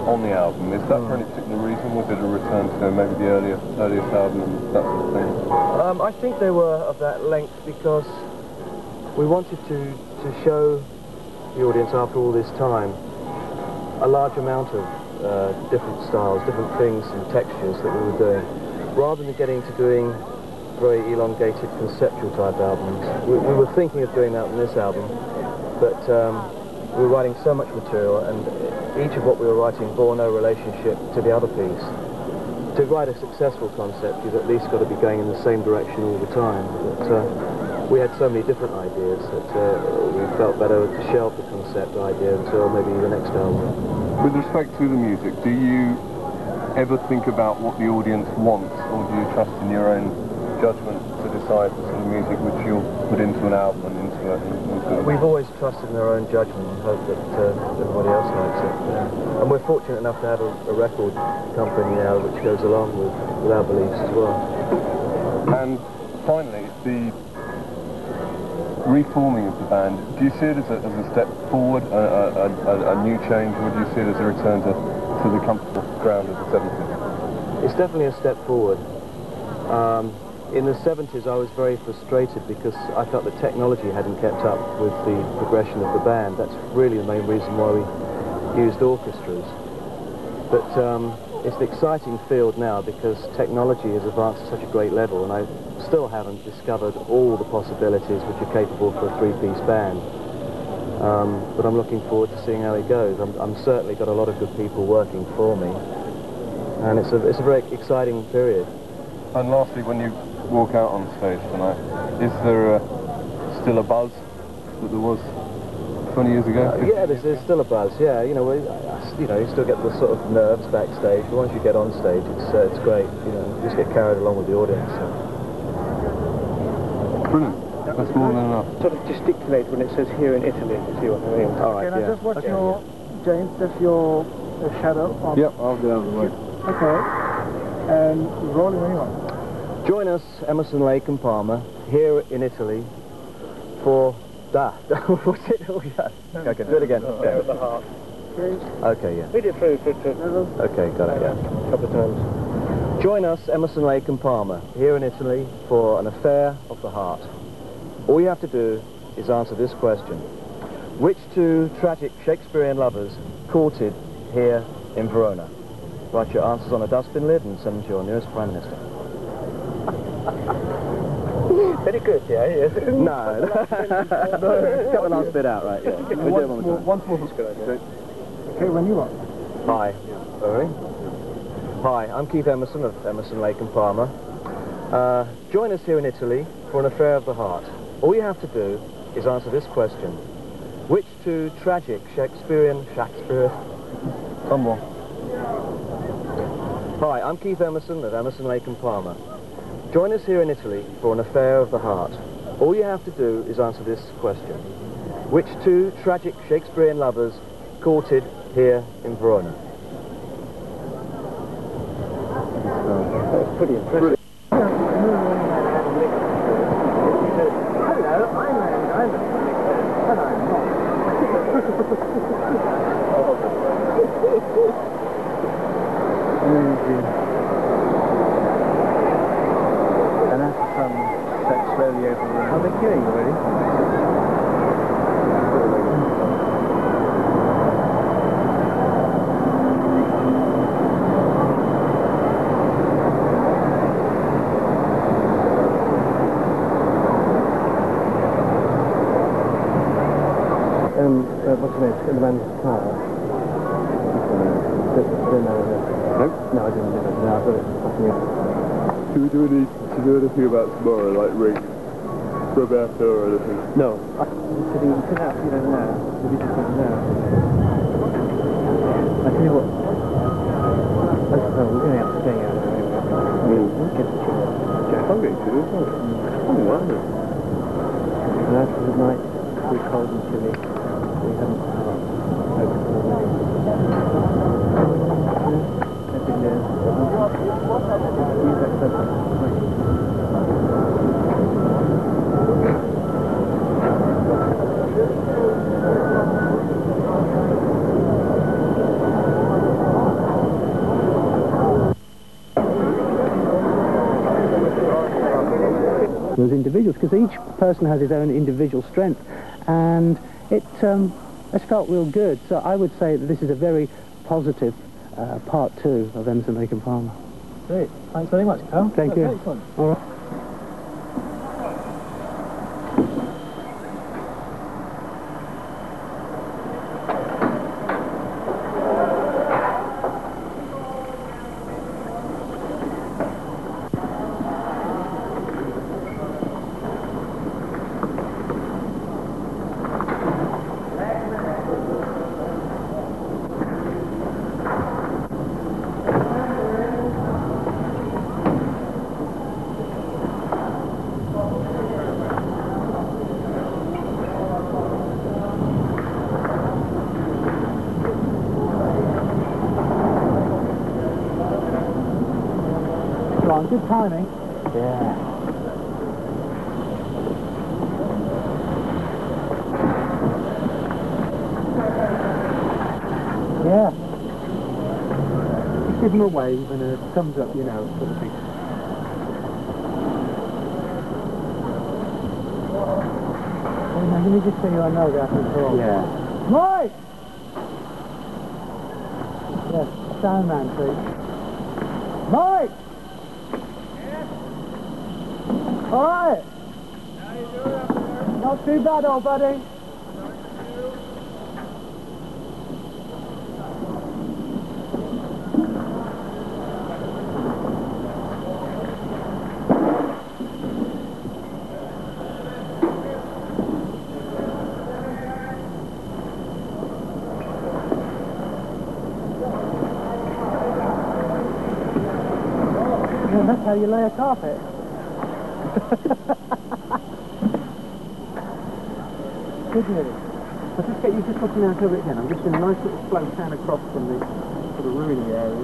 on the album. Is that for any particular reason? Was it a return to maybe the earliest album and that sort of thing? I think they were of that length because we wanted to show the audience after all this time a large amount of different styles, different things and textures that we were doing, rather than getting to doing very elongated conceptual type albums. We were thinking of doing that on this album, but we were writing so much material, and each of what we were writing bore no relationship to the other piece. To write a successful concept, you've at least got to be going in the same direction all the time. But we had so many different ideas that we felt better to shelve the concept idea until maybe the next album. With respect to the music, do you ever think about what the audience wants, or do you trust in your own judgment to decide the sort of music which you'll put into an album and into a... We've always trusted in our own judgment and hoped that everybody else likes it. And we're fortunate enough to have a record company now which goes along with our beliefs as well. And finally, the reforming of the band, do you see it as a step forward, a new change, or do you see it as a return to the comfortable ground of the 70s? It's definitely a step forward. In the 70s I was very frustrated because I felt the technology hadn't kept up with the progression of the band. That's really the main reason why we used orchestras. But it's an exciting field now because technology has advanced to such a great level, and I still haven't discovered all the possibilities which are capable for a three-piece band. But I'm looking forward to seeing how it goes. I'm certainly got a lot of good people working for me, and it's a very exciting period. And lastly, when you walk out on stage tonight, is there still a buzz that there was 20 years ago? Yeah, there's still a buzz. Yeah, you know, you still get the sort of nerves backstage, but once you get on stage, it's great. You know, you just get carried along with the audience. Brilliant. That's more than enough. Sort of gesticulate when it says here in Italy, if you see what I mean. All right, Can I just watch your, James, just your shadow on... Yep, I'll get out of the way. Okay. And rolling when you want. Join us, Emerson, Lake and Palmer, here in Italy for... What's it? Okay, do it again. With the heart. Okay, yeah. Read it through. Okay, got it, yeah. A couple of times. Join us, Emerson, Lake and Palmer, here in Italy for an affair of the heart. All you have to do is answer this question. Which two tragic Shakespearean lovers courted here in Verona? Write your answers on a dustbin lid and send them to your nearest Prime Minister. Very good, yeah. No. Cut the last bit out, right, yeah. We'll do it one more time. Once more. Okay, when you want. Hi. Hi, I'm Keith Emerson of Emerson, Lake and Palmer. Join us here in Italy for an affair of the heart. All you have to do is answer this question. Which two tragic Shakespeare... Come on. Hi, I'm Keith Emerson of Emerson, Lake and Palmer. Join us here in Italy for an affair of the heart. All you have to do is answer this question. Which two tragic Shakespearean lovers courted here in Verona? That's pretty impressive. And that's set slowly over the... Are they killing already? What's the name? The man's car. No, I didn't do it. No, I got it. Do we need to do anything about tomorrow, like ring Roberto or anything? No. You sit out, you don't know. You just don't know. I tell you what. We're going to have to stay out of there anyway. We'll get the chicken. I'm getting to this, aren't I? Oh, wow. And after the night, we're cold and chilly. We haven't those individuals, because each person has his own individual strength, and it's felt real good. So I would say that this is a very positive part two of Emerson, Lake and Palmer. Great. Thanks very much, Carl. Thank you. Excellent. All right. Good timing. Yeah. Yeah. Just give them a wave and a thumbs up, you know, sort of thing. Let me just show you I know that control. Yeah. Mike! Yes, sound man, please. Mike! All right. How you doing up there? Not too bad, old buddy. Yeah, that's how you lay a carpet. Good news. I'll just get you just looking out over it again. I'm just in a nice little slow down across from the sort of ruiny area.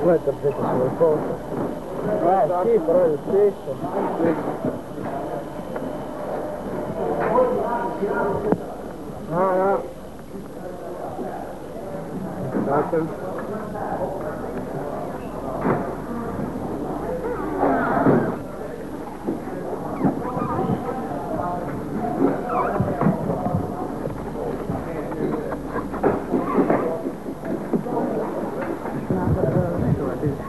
Questo è sulle cose. Sì, però è lo stesso. No. Grazie.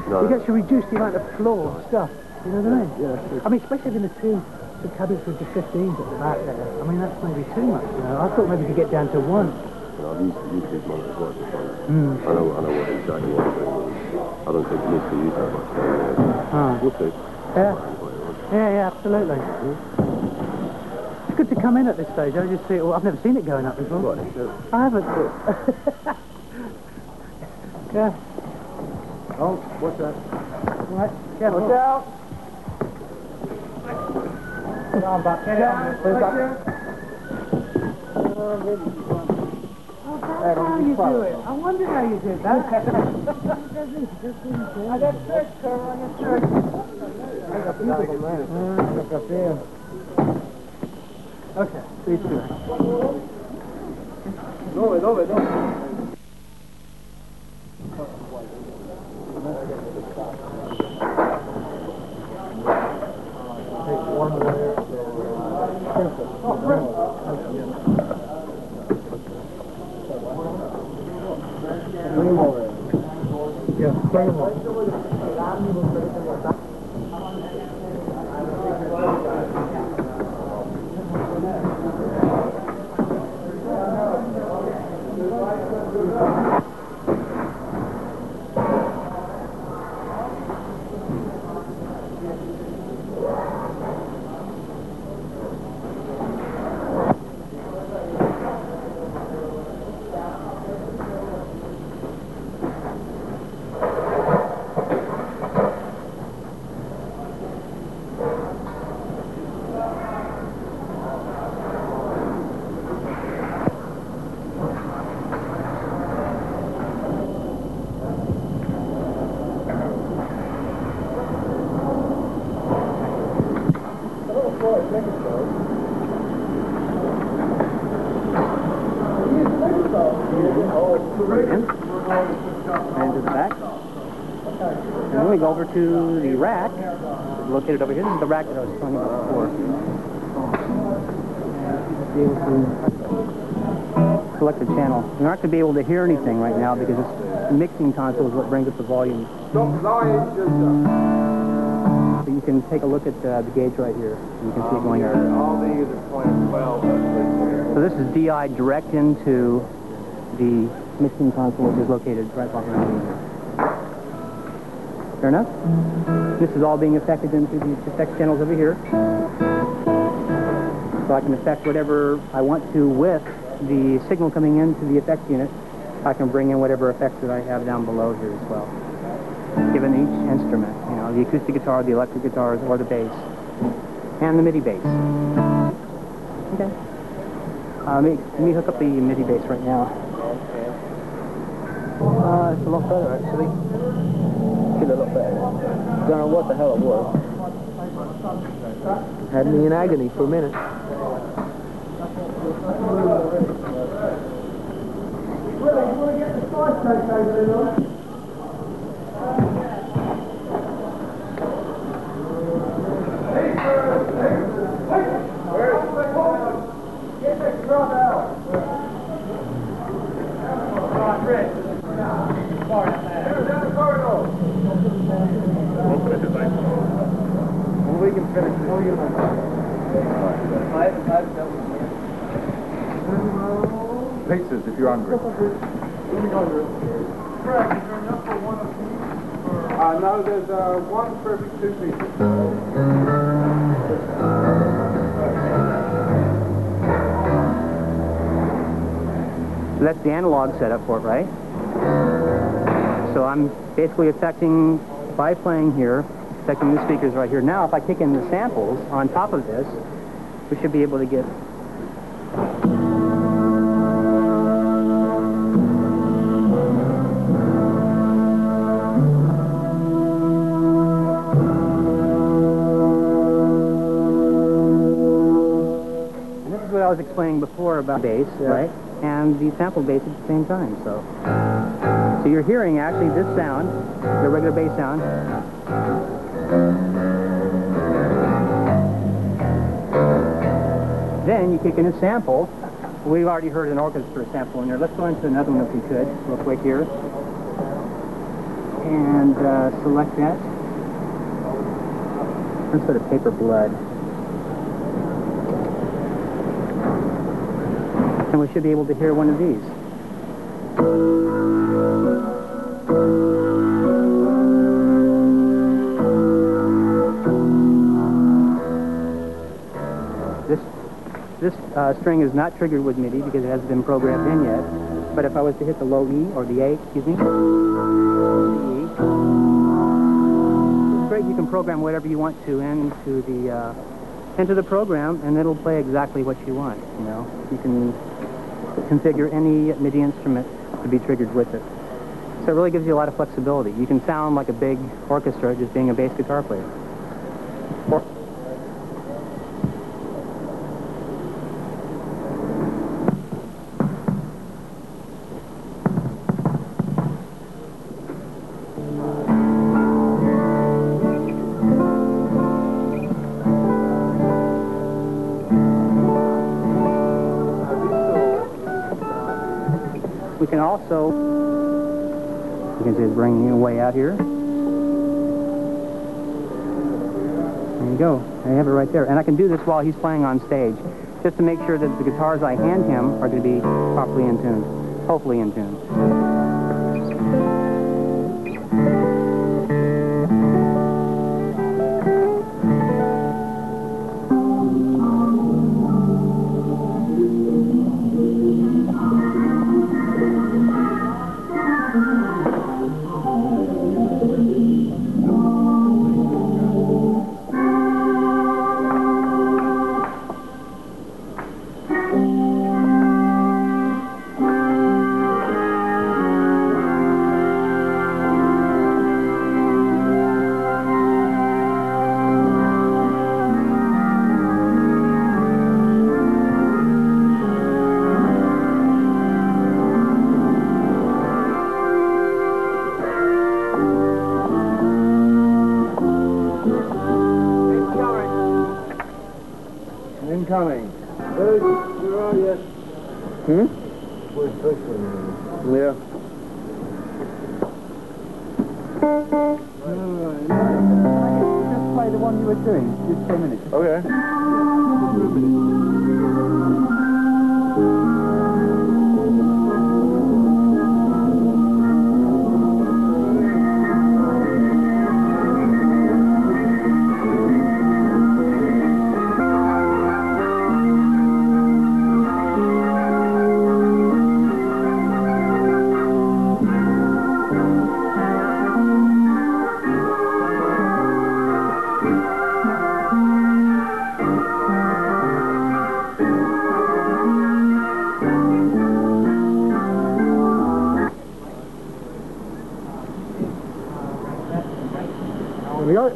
You get to reduce the amount of floor stuff, you know what I mean? Yeah, I mean, especially in the two cabinets with the 15s at the back there. I mean, that's maybe too much, you know. I thought maybe we could get down to one. I've used this one as well. I know what exactly what I'm doing. I don't think it needs to use that much. We'll see. Yeah, absolutely. It's good to come in at this stage. I just see it. Well, I've never seen it going up before. I haven't. Yeah. Oh, what's that? Right, careful. Watch out! Get on back, get on. How you do it? I wondered how you did that. I got search, sir. I got search. I got people, man. I got there. Okay, 3, 2. Dove? Yeah, bring them on. And to the back. And then we go over to the rack, located over here. This is the rack that I was talking about before. Be able to select the channel. You're not going to be able to hear anything right now because this mixing console is what brings up the volume. So you can take a look at the gauge right here. You can see it going over. All these are 12. So this is DI direct into the mixing console, which is located right behind me. Fair enough? This is all being affected into these effect channels over here. So I can affect whatever I want to with the signal coming into the effects unit. I can bring in whatever effects that I have down below here as well. Given each instrument, you know, the acoustic guitar, the electric guitars, or the bass, and the MIDI bass. Okay. Let me hook up the MIDI bass right now. It's a lot better, actually. Feel a lot better. Don't know what the hell it was. Had me in agony for a minute. We can finish this. Pizzas if you're hungry. No, there's one perfect 2 pieces. That's the analog setup for it, right? So I'm basically affecting, by playing here, affecting the speakers right here. Now, if I kick in the samples on top of this, we should be able to get... And this is what I was explaining before about bass, right? And the sample bass at the same time, so you're hearing actually this sound, the regular bass sound. Then you kick in a sample. We've already heard an orchestra sample in there. Let's go into another one if we could, real quick here. And select that. Let's go to Paper Blood. And we should be able to hear one of these. This string is not triggered with MIDI because it hasn't been programmed in yet. But if I was to hit the low E, or the A, excuse me, the E, it's great. You can program whatever you want to into the program, and it'll play exactly what you want. You know, you can configure any MIDI instrument to be triggered with it. So it really gives you a lot of flexibility. You can sound like a big orchestra just being a bass guitar player. We can also You can see it's bringing it way out here. There you go. There you have it right there. And I can do this while he's playing on stage, just to make sure that the guitars I hand him are going to be properly in tune, hopefully in tune. Incoming. Hey, where are you? Where's Tristan? Yeah. Just play the one you were doing just for a minute. Okay. There we go.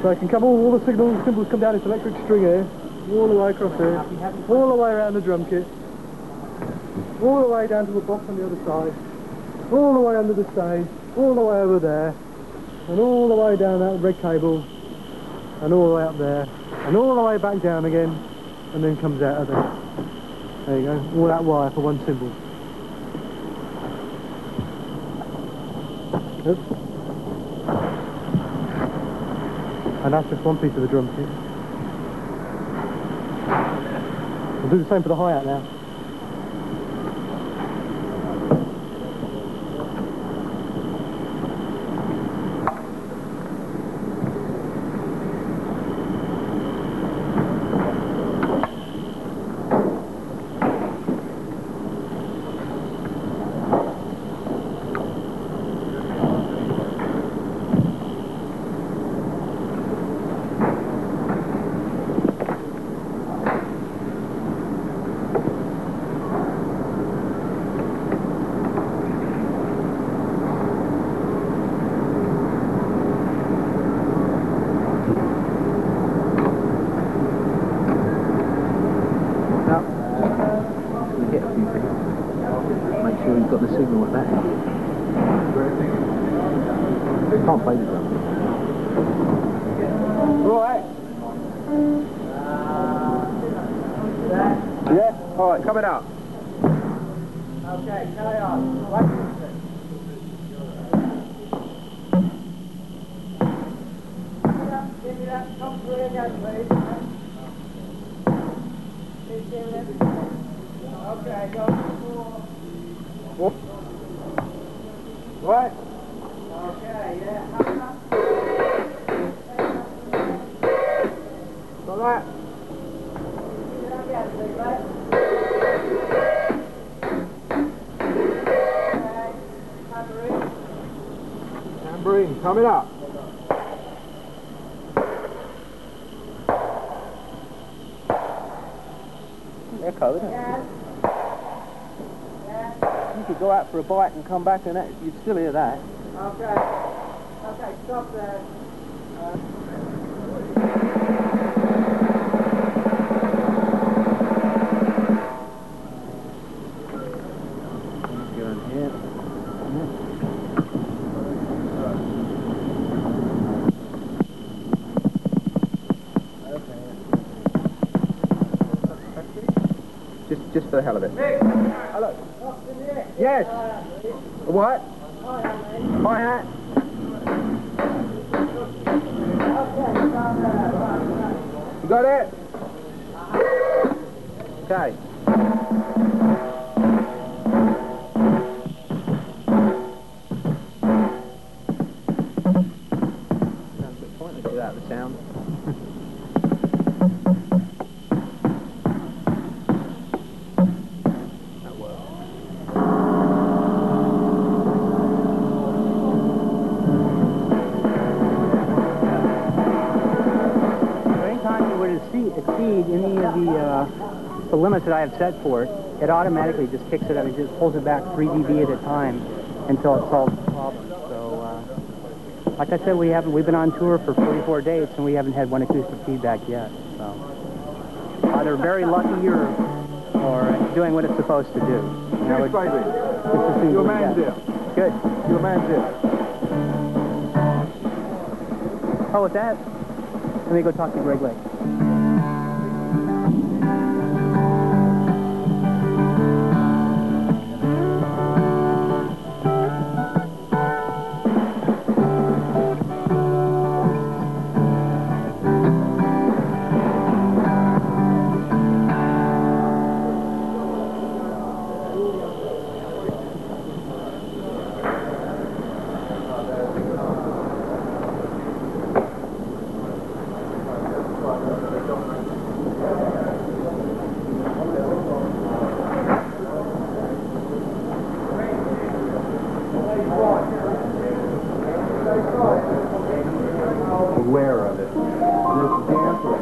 So I can come all the symbols come down this electric string here, all the way across here, all the way around the drum kit, all the way down to the box on the other side, all the way under the stage, all the way over there, and all the way down that red cable, and all the way up there, and all the way back down again, and then comes out of there. There you go, all that wire for one symbol. Oops. And that's just one piece of the drum kit. We'll do the same for the hi-hat now. Make sure you've got the signal at that end. Can't play the drum. Right. Yeah? Alright, coming out. Okay, carry on. Give me that top three again, please. Okay, go. Right. Okay, yeah. Got that. Tambourine, coming up. Echo, isn't it? You could go out for a bite and come back and that, you'd still hear that. Okay. Okay, stop there. Go in here. Just for the hell of it. Hello. Yes. What? Hi-hat. You got it? Okay. Sounds a bit pointless without the sound. Exceed any of the limits that I have set for it, it automatically just kicks it up. It just pulls it back 3 dB at a time until it solves the problem. So, like I said, we've been on tour for 44 dates and we haven't had one acoustic feedback yet. So, either very lucky or doing what it's supposed to do. Cheers, baby. Your man's here. Good. Your man's here. Oh, with that, let me go talk to Greg Lake. Aware of it. This damper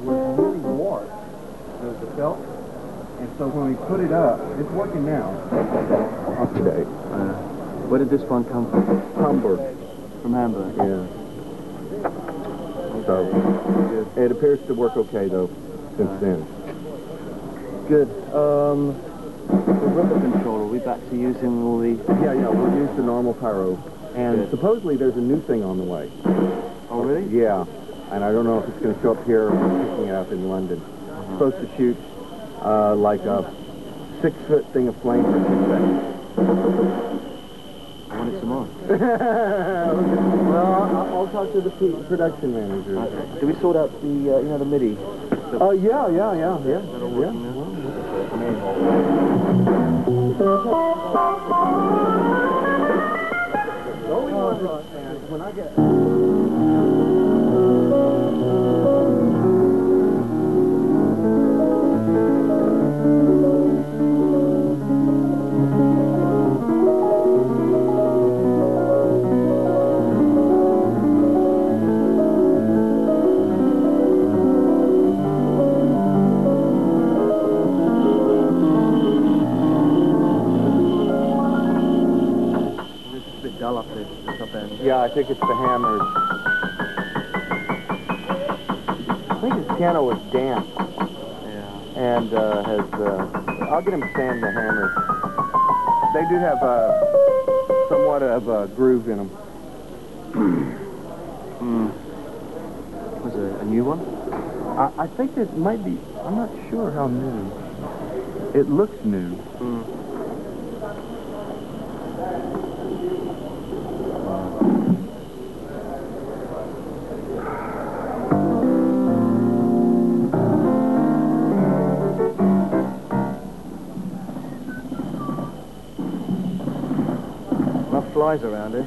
was really warped, the felt, and so when we put it up, it's working now. Today. Where did this one come from? Hamburg. From Hamburg? Yeah. So, it appears to work okay, though, since then. Good. The rubber controller, are we back to using all the... Yeah, we'll use the normal pyro. And supposedly there's a new thing on the way. Oh, really? Yeah. And I don't know if it's going to show up here or picking it up in London. It's supposed to shoot like a 6-foot thing of flame for 2 seconds. I want it some more. Well, I'll talk to the production manager. Okay. Do we sort out the, the MIDI? Oh, yeah. Is that all working now? When I get... Dull up there, the top end. Yeah, I think it's the hammers. I think his piano was damp. Yeah. And I'll get him to sand the hammers. They do have somewhat of a groove in them. Was it a new one? I think it might be, I'm not sure how new. It looks new. Enough flies around here.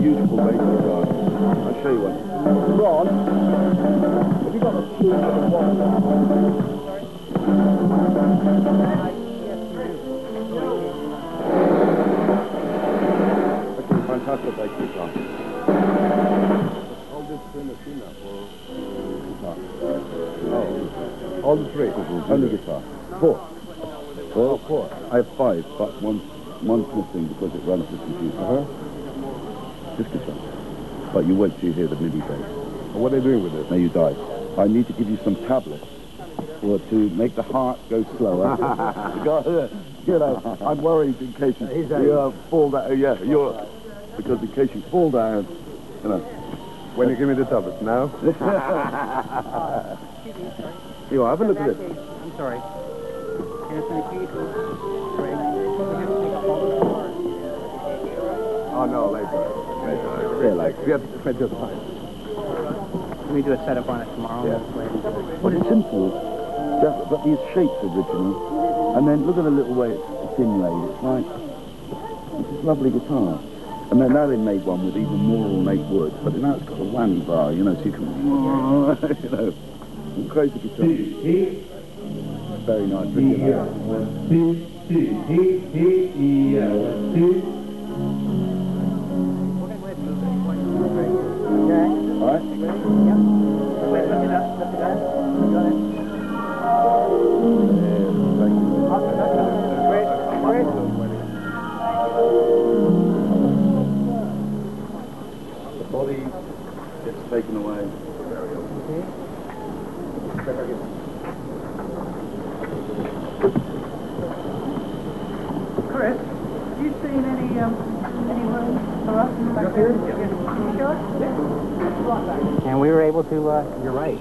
beautiful bass guitar. I'll show you one. Ron, have you got a tune for the one? Okay, fantastic bass guitar. All this tune has seen that for guitar. Oh, all the three? Only guitar. Four. Well, four. I have five, but one's missing because it runs the computer. Just guitar. But you wait till you hear the MIDI bass. And what are they doing with it? Now you die. I need to give you some tablets to make the heart go slower. Because, you know, I'm worried in case you fall down. Because in case you fall down, you know. When you give me the tablets, now? You have a look at it. I'm sorry. And it's an occasional break. Oh, no, later. Yeah, like, We have plenty of time. Let me do a setup on it tomorrow. Yeah. but it's simple. But these shapes original. And then look at the little way it's inlaid. It's like, it's this lovely guitar. And then now they made one with even more ornate wood, but now it's got a whammy bar, you know, so you can, you know, crazy guitar. Very nice. All right? The body gets taken away. Chris, have you seen any rooms for us back here? And we were able to, you're right.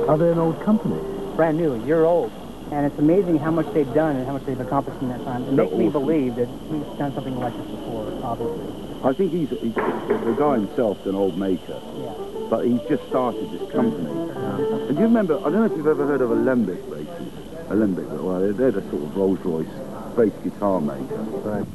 Are they an old company? Brand new, a year old. And it's amazing how much they've done and how much they've accomplished in that time. It makes me believe that he's done something like this before, obviously. I think he's the guy himself's an old maker, but he's just started this company. And do you remember, I don't know if you've ever heard of Alembic races. Alembic, well, they're the sort of Rolls-Royce bass guitar maker. Right.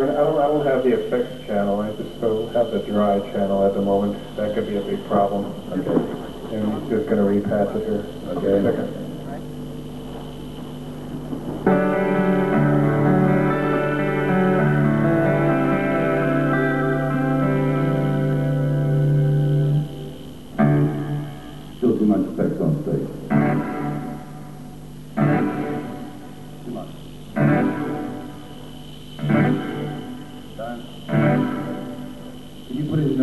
I don't have the effects channel. I just have the dry channel at the moment. That could be a big problem. Okay. And he's just going to repass it here. Okay. In a second.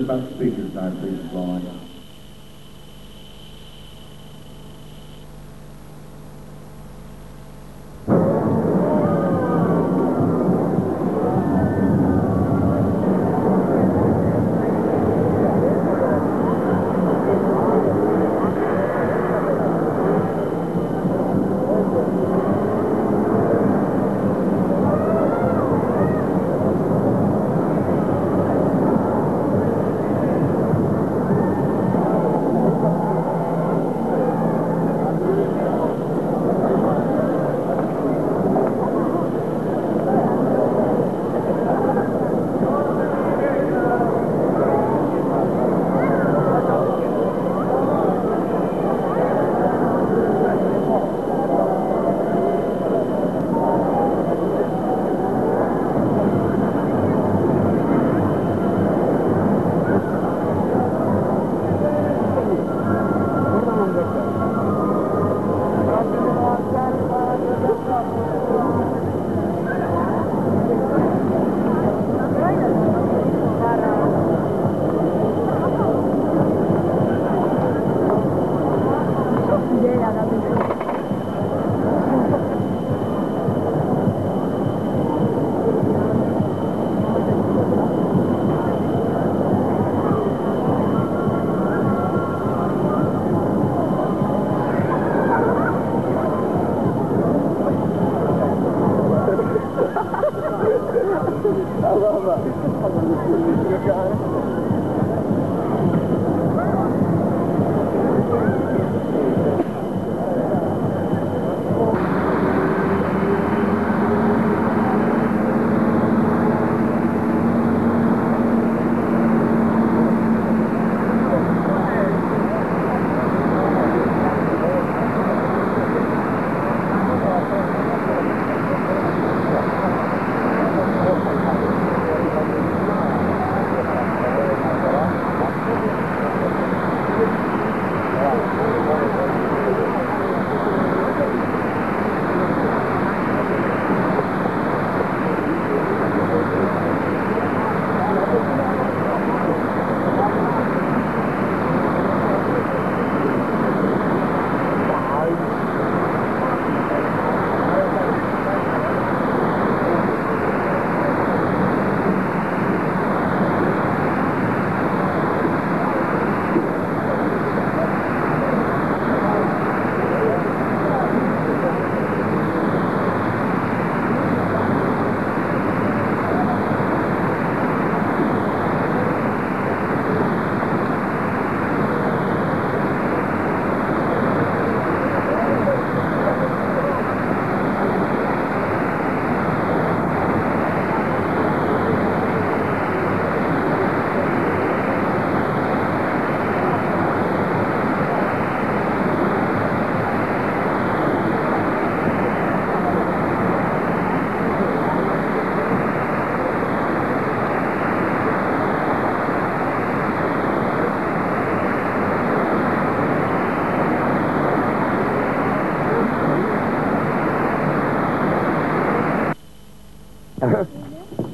the back speakers now, please, Fly.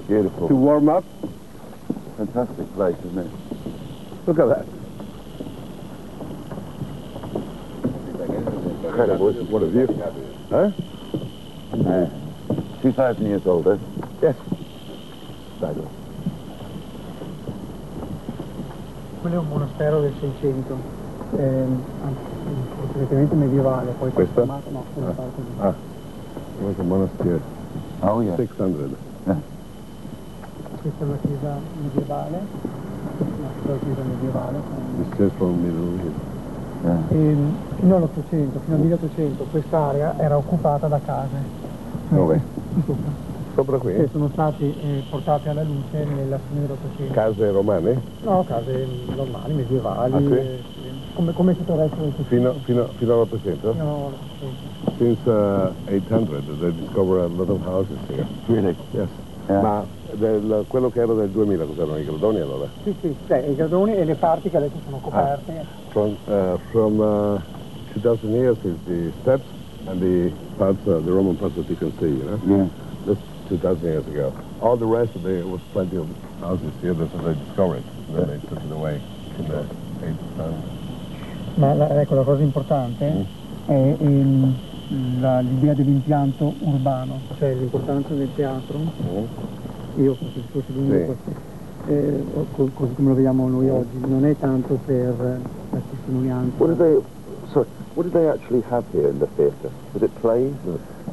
Beautiful. To warm up. Fantastic place, isn't it? Look at that. Incredible. What a view. Huh? 2,000 years old, eh? Yes. Bello. Quello è un monastero del 600, praticamente medievale, poi trasformato, no, una parte di... Ah, it was a monastery. Oh, yeah. 600. Questa è una chiesa medievale, una chiesa medievale. It's just from Middle East. Fino all'800, fino al 1800, quest'area era occupata da case. Dove? Sopra qui? Che sono stati portate alla luce nella fine dell'800. Case romane? No, case normali, medievali. Ah, sì? Come tutto il resto del Fino all'800? No, Since 800 they discovered a lot of houses here. Really? Yes. Yeah. Ma quello che era del 2000 cos'erano i gradoni allora? Sì, i gradoni e le parti che adesso sono coperte. From 2000 years is the steps and the parts, the Roman parts that you can see, you know? Yeah. The 2,000 years ago. All the rest of there was plenty of houses here that they discovered, and then they took it away in the 8,000. Ma ecco, la cosa importante è l'idea dell'impianto urbano, cioè l'importanza del teatro. Io faccio il discorso di così come lo vediamo noi oggi, non è tanto per la testimonianza. What did they actually have here in the theatre? Was it plays?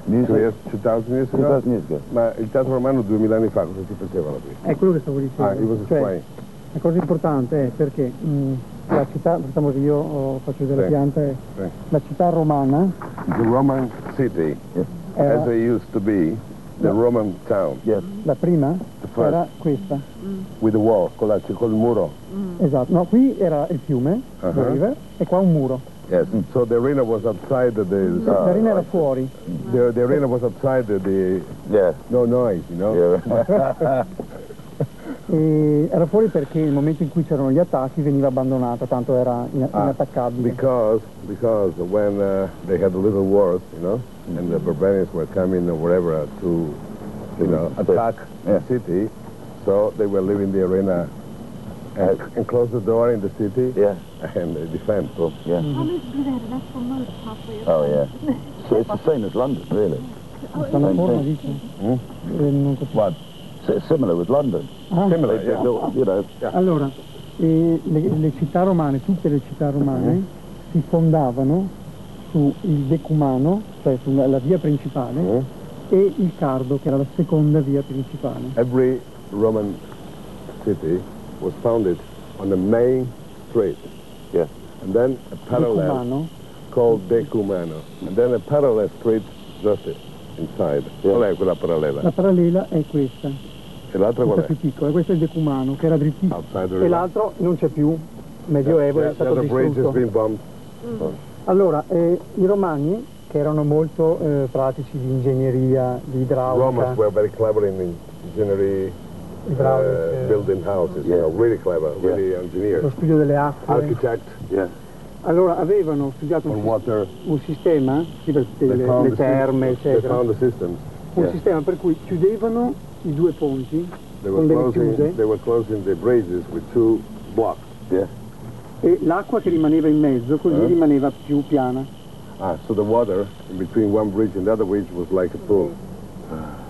Music? 2,000 years ago? 2,000 years ago. Ma il teatro romano 2000 anni fa cosa si facevano qui? È quello che stavo dicendo. Cioè, la cosa importante è perché la città, facciamo che io faccio vedere la pianta, la città romana. The Roman city, as they used to be, the Roman town. Yes. La prima era questa. With the wall, col muro. Esatto, no, qui era il fiume, the river, e qua un muro. Yes, so the arena was outside l'arena era fuori. The arena was outside no noise, you know? Yeah. E era fuori perché nel momento in cui c'erano gli attacchi veniva abbandonata, tanto era inattaccabile. Because when they had the little wars, you know, and the barbarians were coming or whatever to, you know, attack the city, so they were leaving the arena and close the door in the city and defend. Yeah. How many do they have an actual moat halfway up? Oh, yeah. So it's the same as London, really. What? Similar with London. Similar, yeah. You know. Allora, le città romane, tutte le città romane, si fondavano sul decumano, cioè sulla via principale, e il cardo, che era la seconda via principale. Every Roman city was founded on the main street. Yes. And then a parallel Decumano. called Decumano. And then a parallel street just inside. Qual è quella parallela? La parallela è questa. E l'altra qual è? Più piccola, questo è il decumano, che era drittissimo. E l'altro non c'è più, medioevo, è stato distrutto. Allora, i romani, che erano molto pratici di ingegneria, di idraulica. Romans were very clever in engineering, building houses, you know, really clever, really engineers. Lo studio delle acque. Architect. Yeah. Allora, avevano studiato un sistema, sì, per le terme, eccetera. Un sistema per cui chiudevano i due ponti con delle chiuse. They were closing the bridges with two blocks. Yeah. E l'acqua che rimaneva in mezzo, così rimaneva più piana. Ah, so the water in between one bridge and the other bridge was like a pool.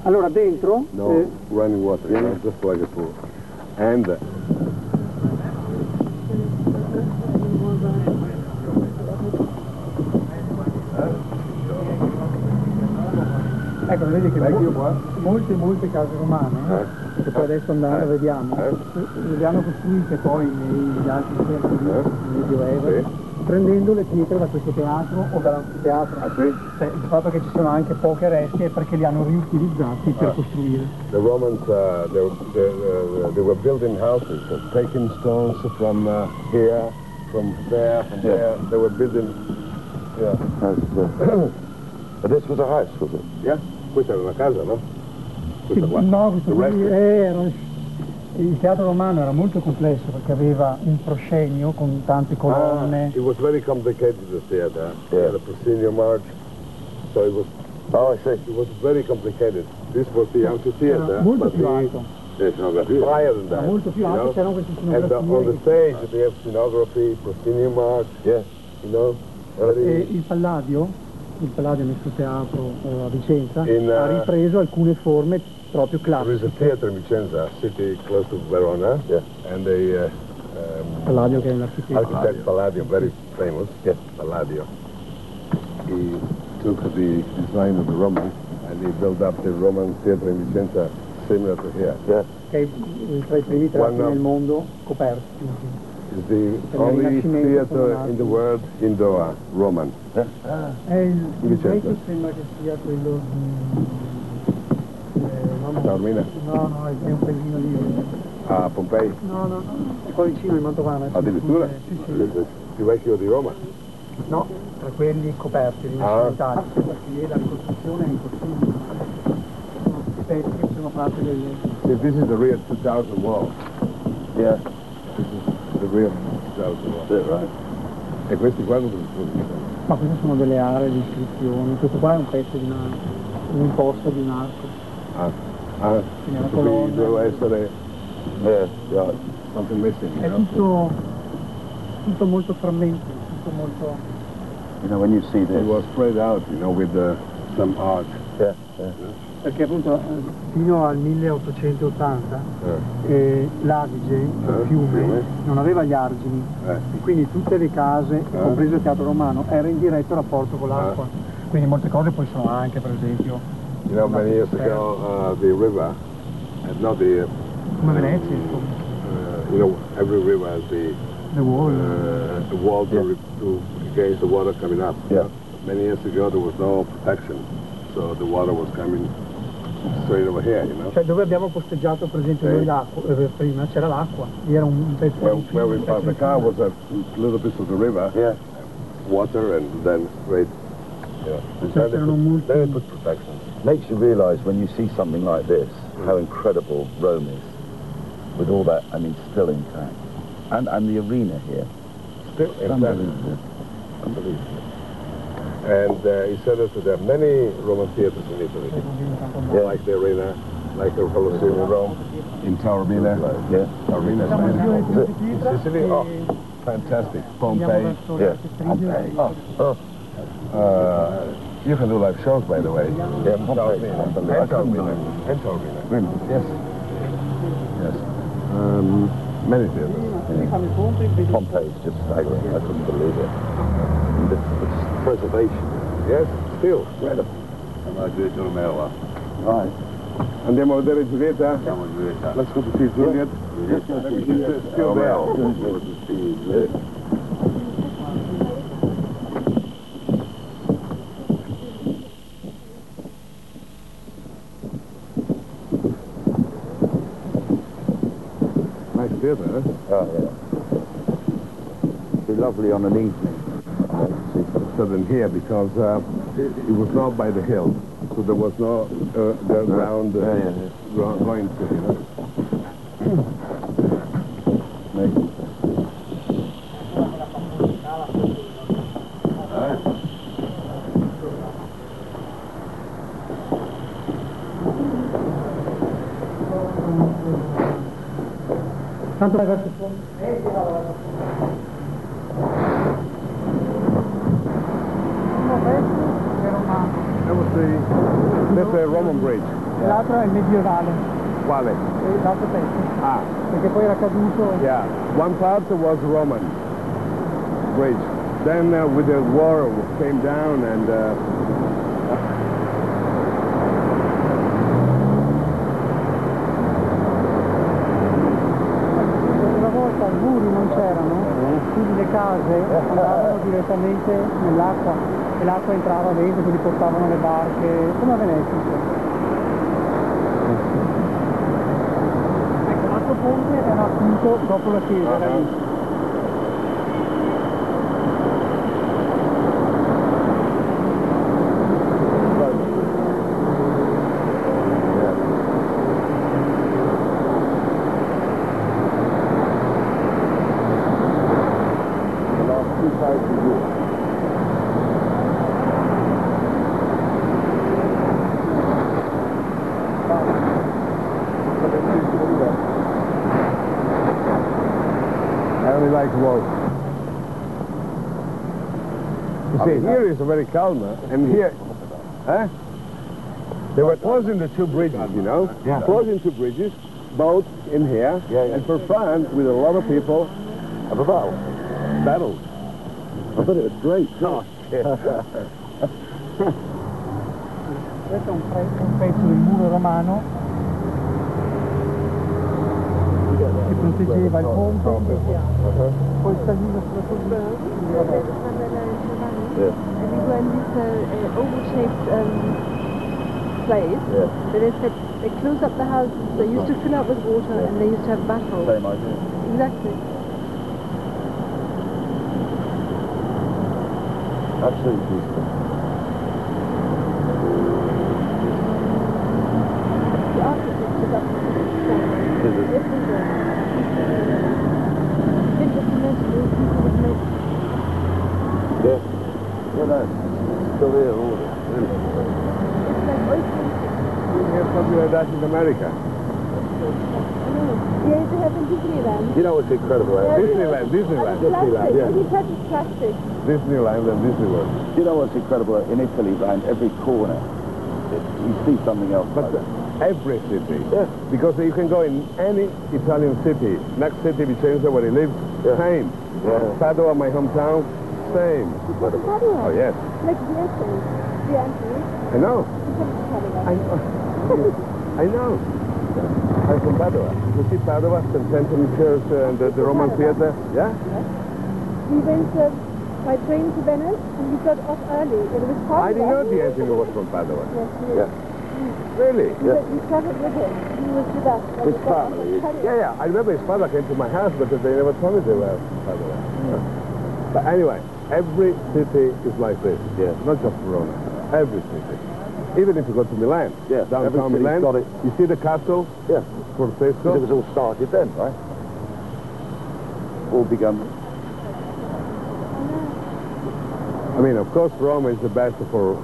Allora dentro running water, you know, just like a pool. And ecco, vedi che molte case romane, che poi adesso andando vediamo, le hanno costruite poi negli altri secoli, nel Medioevo, prendendo le pietre da questo teatro o dall'anfiteatro. Cioè, il fatto che ci sono anche poche resti è perché li hanno riutilizzati per costruire. The Romans, they were building houses, taking stones from here, from there, They were building, But this was a house, was it? Yeah, questa era una casa, no? Questa qua. No, questo qui il teatro romano era molto complesso perché aveva un proscenio con tante colonne. It was very complicated, the theater. Yeah. The proscenium arch, so it was. Oh, I see. It was very complicated. This was the amphitheater, molto più alto. Higher than that. Molto più alto, c'erano queste scenografie. And on the stage they have scenography, proscenium arch. Yeah. You know. E il Palladio nel suo teatro a Vicenza ha ripreso alcune forme proprio classiche. There is a theater in Vicenza, city close to Verona, and the Palladio, che è un architect Palladio, very famous, Palladio. He took the design of the Roman and he built up the Roman theater in Vicenza similar to here. Che è tra i primi teatri nel mondo coperti. It's the only theater in the world indoor, Roman. Il Vicenza sembra che sia quello di Taormina? No, è un paesino lì. A Pompei? No, è qua vicino in Mantovana. Addirittura? Sì. Più vecchio di Roma? No, tra quelli coperti, rinascimentali, perché lì la ricostruzione è impossibile. Sono pezzi che sono fatti delle... This is the real 2000 wall. Yeah. This is the real 2000 wall. That's right. E questi qua non sono? Ma queste sono delle aree di iscrizione, questo qua è un pezzo di un imposto di un arco. Doveva essere something missing. È tutto molto frammento, tutto molto... You know, when you see this... It was spread out, you know, with some art. Perché appunto fino al 1880 l'Adige, il fiume, non aveva gli argini e quindi tutte le case, compreso il teatro romano, era in diretto rapporto con l'acqua. Quindi molte cose poi sono anche, per esempio... You know, many years ago, the river had not the... Come Venezia, you know, every river has the wall to against the water coming up. Yeah. Many years ago there was no protection, so the water was coming straight over here, you know. Cioè dove abbiamo posteggiato per esempio noi l'acqua, prima c'era l'acqua, lì era un pezzo where we parked the car was a little bit of the river, water, and then straight. Very good protection. Makes you realise when you see something like this how incredible Rome is, with all that, I mean, still intact, and the arena here, still intact. Unbelievable. And he said that there are many Roman theatres in Italy, like the Arena, like the Colosseum in Rome, in Taormina. Taormina in Sicily. Oh, fantastic. Pompeii. Pompeii. You can do live shows, by the way. Pompeii. And Taormina. Really? Yes. Yes. Many theatres. Pompeii is just staggering. I couldn't believe it. The preservation. Yes, still. Incredible. Right. Andiamo a vedere Giulietta? Let's go to see Juliet. Still there. Nice theater, huh? Oh, yeah. It'd be lovely on an evening. Better than here because it was not by the hill, so there was no ground going to, you know. Tanto verso fuori. That's a Roman bridge. L'altro è il medievale. Quale? L'altro pezzo. Ah. Perché poi era caduto. Yeah. One part was Roman bridge. Then with the war came down and una volta i muri non c'erano, quindi le case andavano direttamente nell'acqua e l'acqua entrava dentro, quindi portavano le barche, come a Venezia. Ecco, l'altro ponte era appunto dopo la chiesa, era lì. like walk. You see, here is very calm, and here, they were closing the two bridges, you know? Yeah. Closing two bridges, boats in here, and for fun, with a lot of people, have a battle. Battle. I thought it was great. Oh, Questo è un pezzo del muro romano che proteggeva il ponte, poi saliva sulla collina. And we were in this oval-shaped place. But they said they closed up the houses. They used to fill up with water, and they used to have battles. Same idea. Exactly. Absolutely peaceful. The architecture is absolutely Yeah. Yeah, no. Still there, all of it. Really. It's like oysters. thought you had that in America. Yes, they have in Disneyland. You know what's incredible? Disneyland. Plastic. Yeah. He touches plastic. Disneyland and Disney World. You know what's incredible? In Italy, around every corner, you see something else. But every city. Yeah. Because you can go in any Italian city. Next city, Vicenza, where he lives, same. Yeah. Padua, my hometown, same. You come to Padua? Oh, yes. Like the entrance. The entrance. I know. You come to Padua. I know. I know. I'm from Padua. You see Padua, St. Anthony Church and the Roman Theatre? Yeah? Yes. We went by train to Venice and we got off early. It was hot. I didn't know the Anthony was from Padua. Yes, he is. Really? We traveled with him. He was with us. His family? Yeah. I remember his father came to my house, but they never told me they were Padua. But anyway, every city is like this. Yeah. Not just Verona. Every city. Even if you go to Milan, downtown Milan, you see the castle? Yeah. Fortesco? It was all started then, right? All begun. I mean, of course, Rome is the best for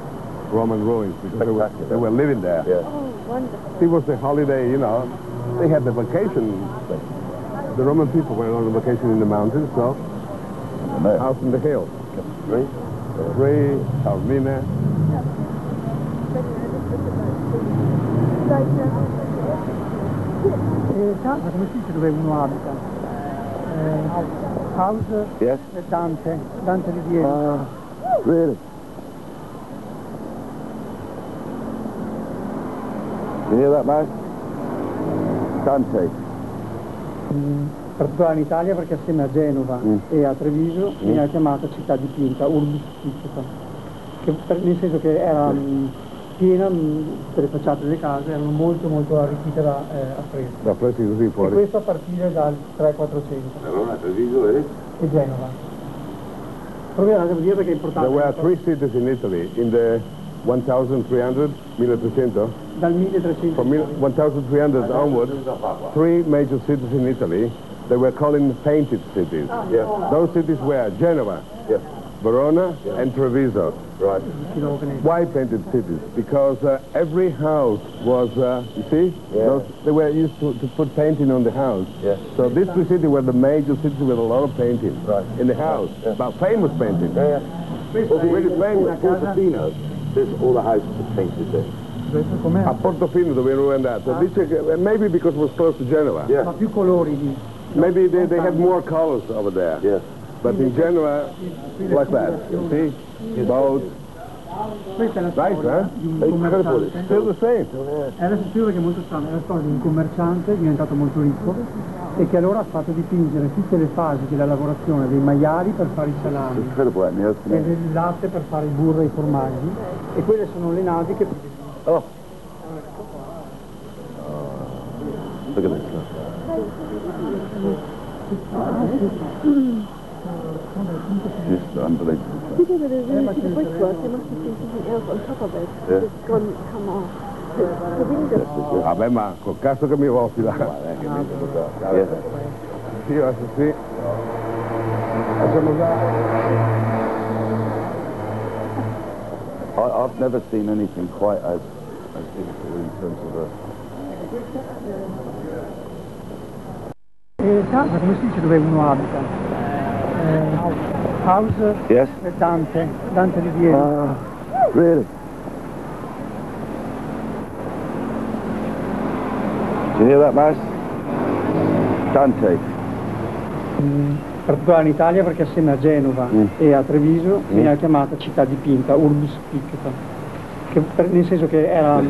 Roman ruins because they were living there. Yeah. Oh, wonderful. It was a holiday, you know. They had the vacation. The Roman people were on vacation in the mountains, so out in the hills. Three, Taormina. Casa, come si dice dove uno abita? House? Yes. Dante di Vienna. Really? You hear that, Mike? Dante. Per tutta l'Italia perché assieme a Genova e a Treviso viene chiamata città dipinta, urbis piccica, nel senso che era piena, tutte le facciate delle case erano molto arricchite da affreschi. Da affreschi così fuori. E questo a partire dal 300-400. Verona, Treviso e Genova. Proviamo a dire perché è importante. There were three cities in Italy in the 1300, 1300. Dal 1300. From 1300 onwards, three major cities in Italy, they were called painted cities. Those cities were Genova, Verona, and Treviso. Right. Why painted cities? Because every house was, you see, they were used to put painting on the house. So these three cities were the major cities with a lot of painting in the house, but famous painting. Really famous. Portofino, all the houses are painted there. A Portofino dove ero andato. Dice che, maybe because it was close to Genova. Ma più colori di... Maybe they had more colors over there. Yes. But in Genoa, like that. You see? Boats. Questa è la Nice, storia di un commerciante. Still the same. È la storia che è molto strana, è la storia di un commerciante diventato molto ricco e che allora ha fatto dipingere tutte le fasi della lavorazione dei maiali per fare i salami e del latte per fare il burro e i formaggi, e quelle sono le navi che... Oh. Look at this. Just unbelievable. Did you really do the brickwork? There must have been something else on top of it. It's gone, come off. The windows. Vabbè, ma col cazzo che mi volti là. Io adesso sì. Facciamo I've never seen anything quite as beautiful in terms of Casa, come si dice dove uno abita? House? Yes. Dante di Vienna. Really? Did you hear that, Mas? Dante. Per tutta l'Italia perché assieme a Genova e a Treviso viene chiamata città dipinta, urbis piccica, nel senso che era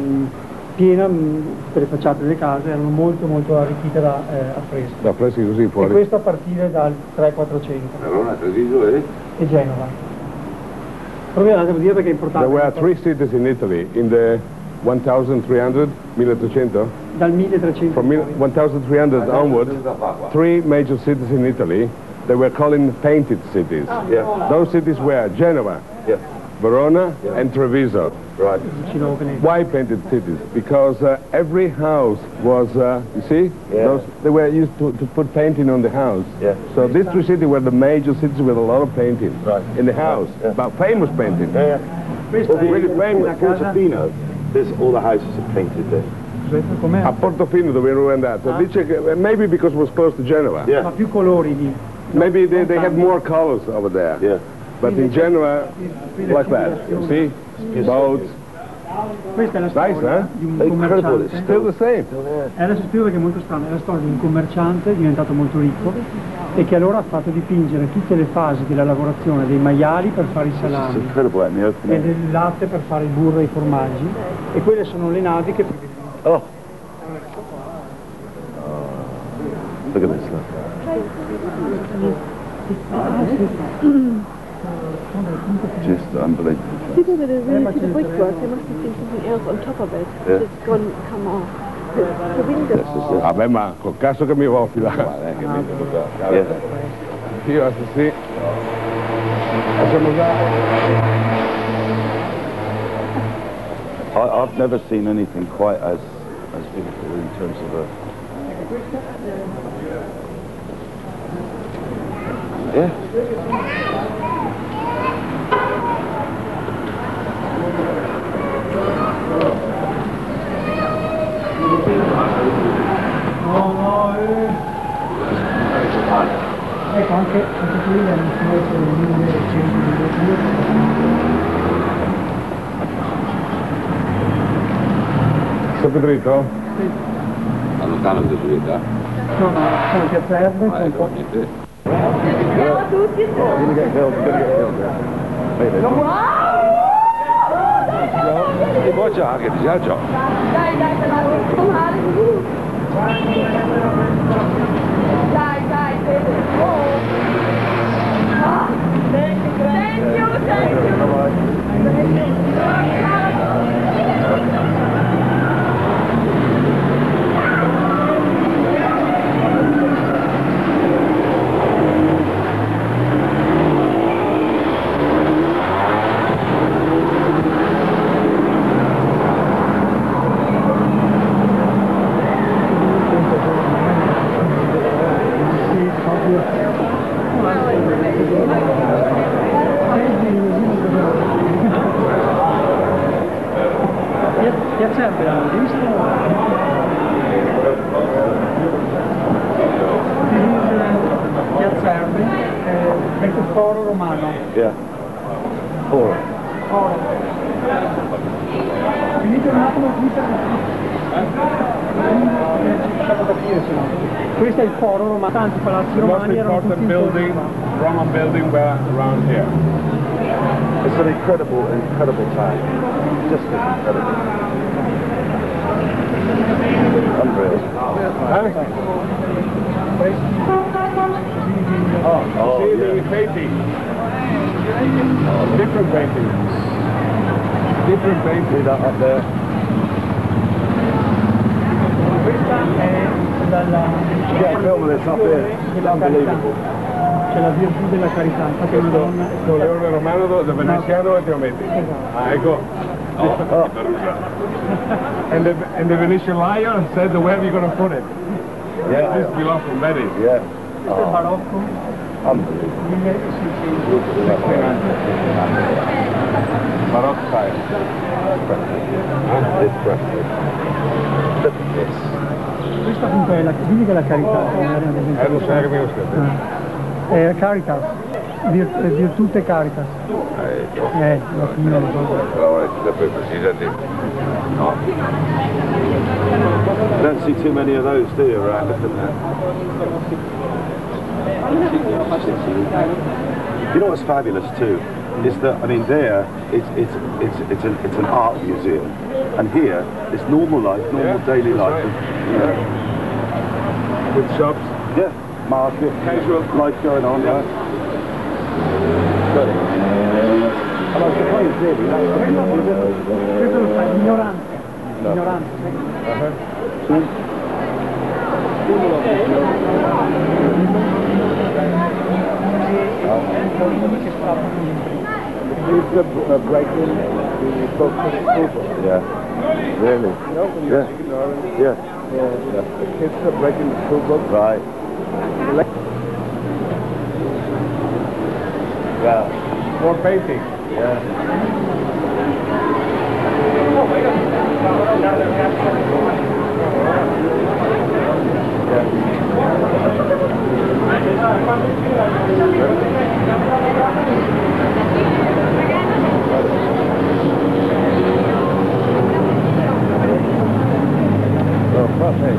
piena, tutte le facciate delle case erano molto arricchite da affreschi. Da affreschi così fuori. E questo a partire dal 300-400. Verona, Treviso e Genova. Proviamo a dire perché è importante. There were three cities in Italy in the 1300, 1300. Dal 1300. From 1300 onwards, three major cities in Italy, they were called painted cities. Those cities were Genova, Verona, and Treviso. Right. Why painted cities? Because every house was, you see, they were used to put painting on the house. So these three cities were the major cities with a lot of painting in the house, but famous painting. Really famous. Portofino, all the houses are painted there. Aspetta, com'è? A Portofino dove ero andato. Dice che maybe because it was close to Genoa. Ma più colori di... Maybe they have more colors over there. Yeah. But in Genoa, like that. You see? Boats. Questa è la storia di un commerciante. Still the same. Adesso spiego perché è molto strano, è la storia di un commerciante diventato molto ricco e che allora ha fatto dipingere tutte le fasi della lavorazione dei maiali per fare i salami e del latte per fare il burro e i formaggi, e quelle sono le navi che... Oh. Look at this, look. Just unbelievable. People that are really good at brickwork, there must have been something else on top of it that's come off. The window. Vabbè, ma col cazzo che mi va a filare. Io adesso sì. Facciamo già. I've never seen anything quite as beautiful in terms of a... Yeah. Ecco, anche qui è l'influenza del 1922. Sempre dritto? Sì. Da lontano che dritto? No, sono Piazza Erbe, sono un po'... Ciao a tutti! E poi c'è anche disagio. Dai, Fede. Thank you. Piazza Erbe l'hanno visto? Piazza Erbe, vecchio foro romano. Yeah. Foro. Finite un attimo qui per riusciamo a capire se no. Questo è il foro romano, tanti palazzi romani erano tutti in Roman building around here. It's an incredible time. Just incredible. Unreal. See the painting. Different painting. Different painting up there. Questa è dalla... C'è la virtù della carità, infatti è una donna... Con Leone Romano, del Veneziano e Teometi. Ah, ecco. And the Venetian lion said, where are you going to put it? Yeah. This belongs to Venice. Yeah. Questo è il barocco. Unbelievable. 1600. Baroque style. It's breathtaking. Look at this. Questa appunto è la carità. Non sai che mi È Caritas, Virtute Caritas. Latino lo so. You don't see too many of those, do you, right? Look at that. You know what's fabulous too is that, I mean, there it's an art museum, and here it's normal life, normal daily life. You know. With shops. Yeah, market, casual life going on, right? And I suppose really that's the Questo lo fa ignorante. Ignorante. It's a breaking the focus. Yeah. Really? Yeah. Yeah. The kids are breaking the school book. Right. Yeah. More painting. Yeah. hey.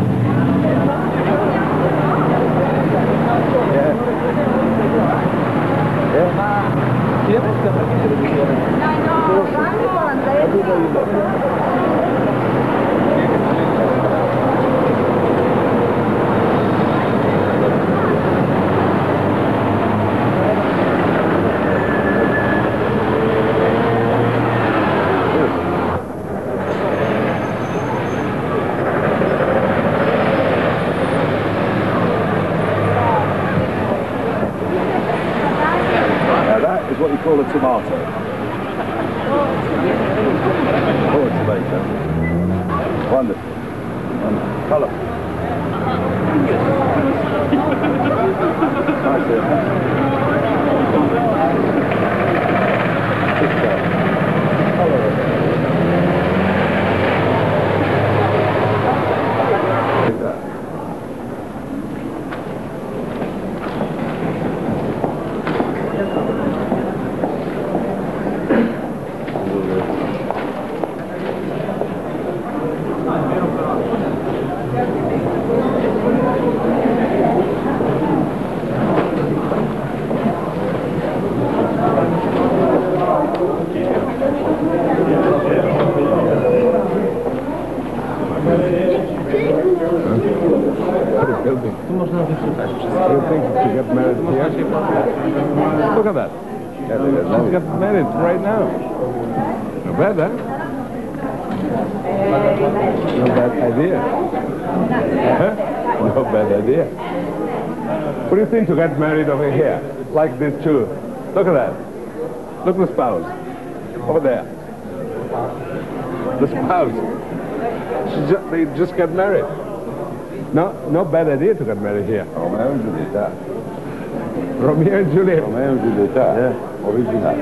What you call a tomato. Or a tomato. Wonderful. Colourful. Nice, isn't Look at that. She's got married right now. Not bad, huh? No bad idea. Huh? No bad idea. What do you think to get married over here? Like this too. Look at that. Look at the spouse. Over there. The spouse. They just got married. No bad idea to get married here. Romeo and Juliet. Romeo and Juliet. Romeo and Juliet. Yeah. Original.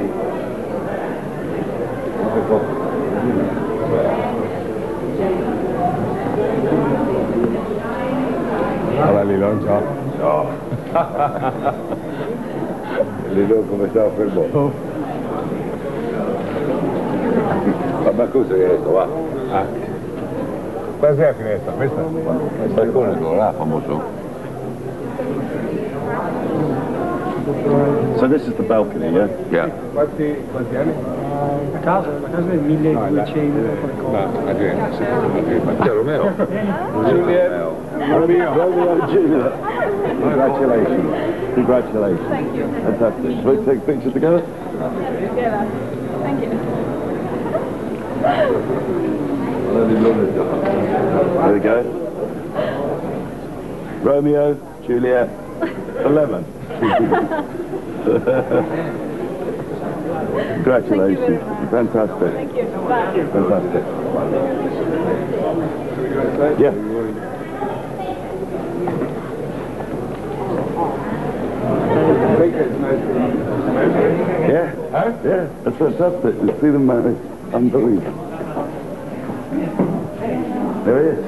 Hola Lilón, ciao. Ciao. Lilón, come sta fermo? Ma cosa è questo, va? Quasi è la finestra, questa? Il balcone quello là, famoso. So this is the balcony, yeah? Yeah. Quanti anni? La casa del 1200. C'è Romeo. Juliet. Romeo and Juliet. Congratulations. Congratulations. Thank you. Fantastic. Shall we take a picture together? Together. Thank you. There we go. Romeo, Juliet, 11. Congratulations. Fantastic. Thank you. Bye. Fantastic. Yeah. Yeah. Huh? Yeah. That's fantastic. To see them married. Unbelievable. There he is.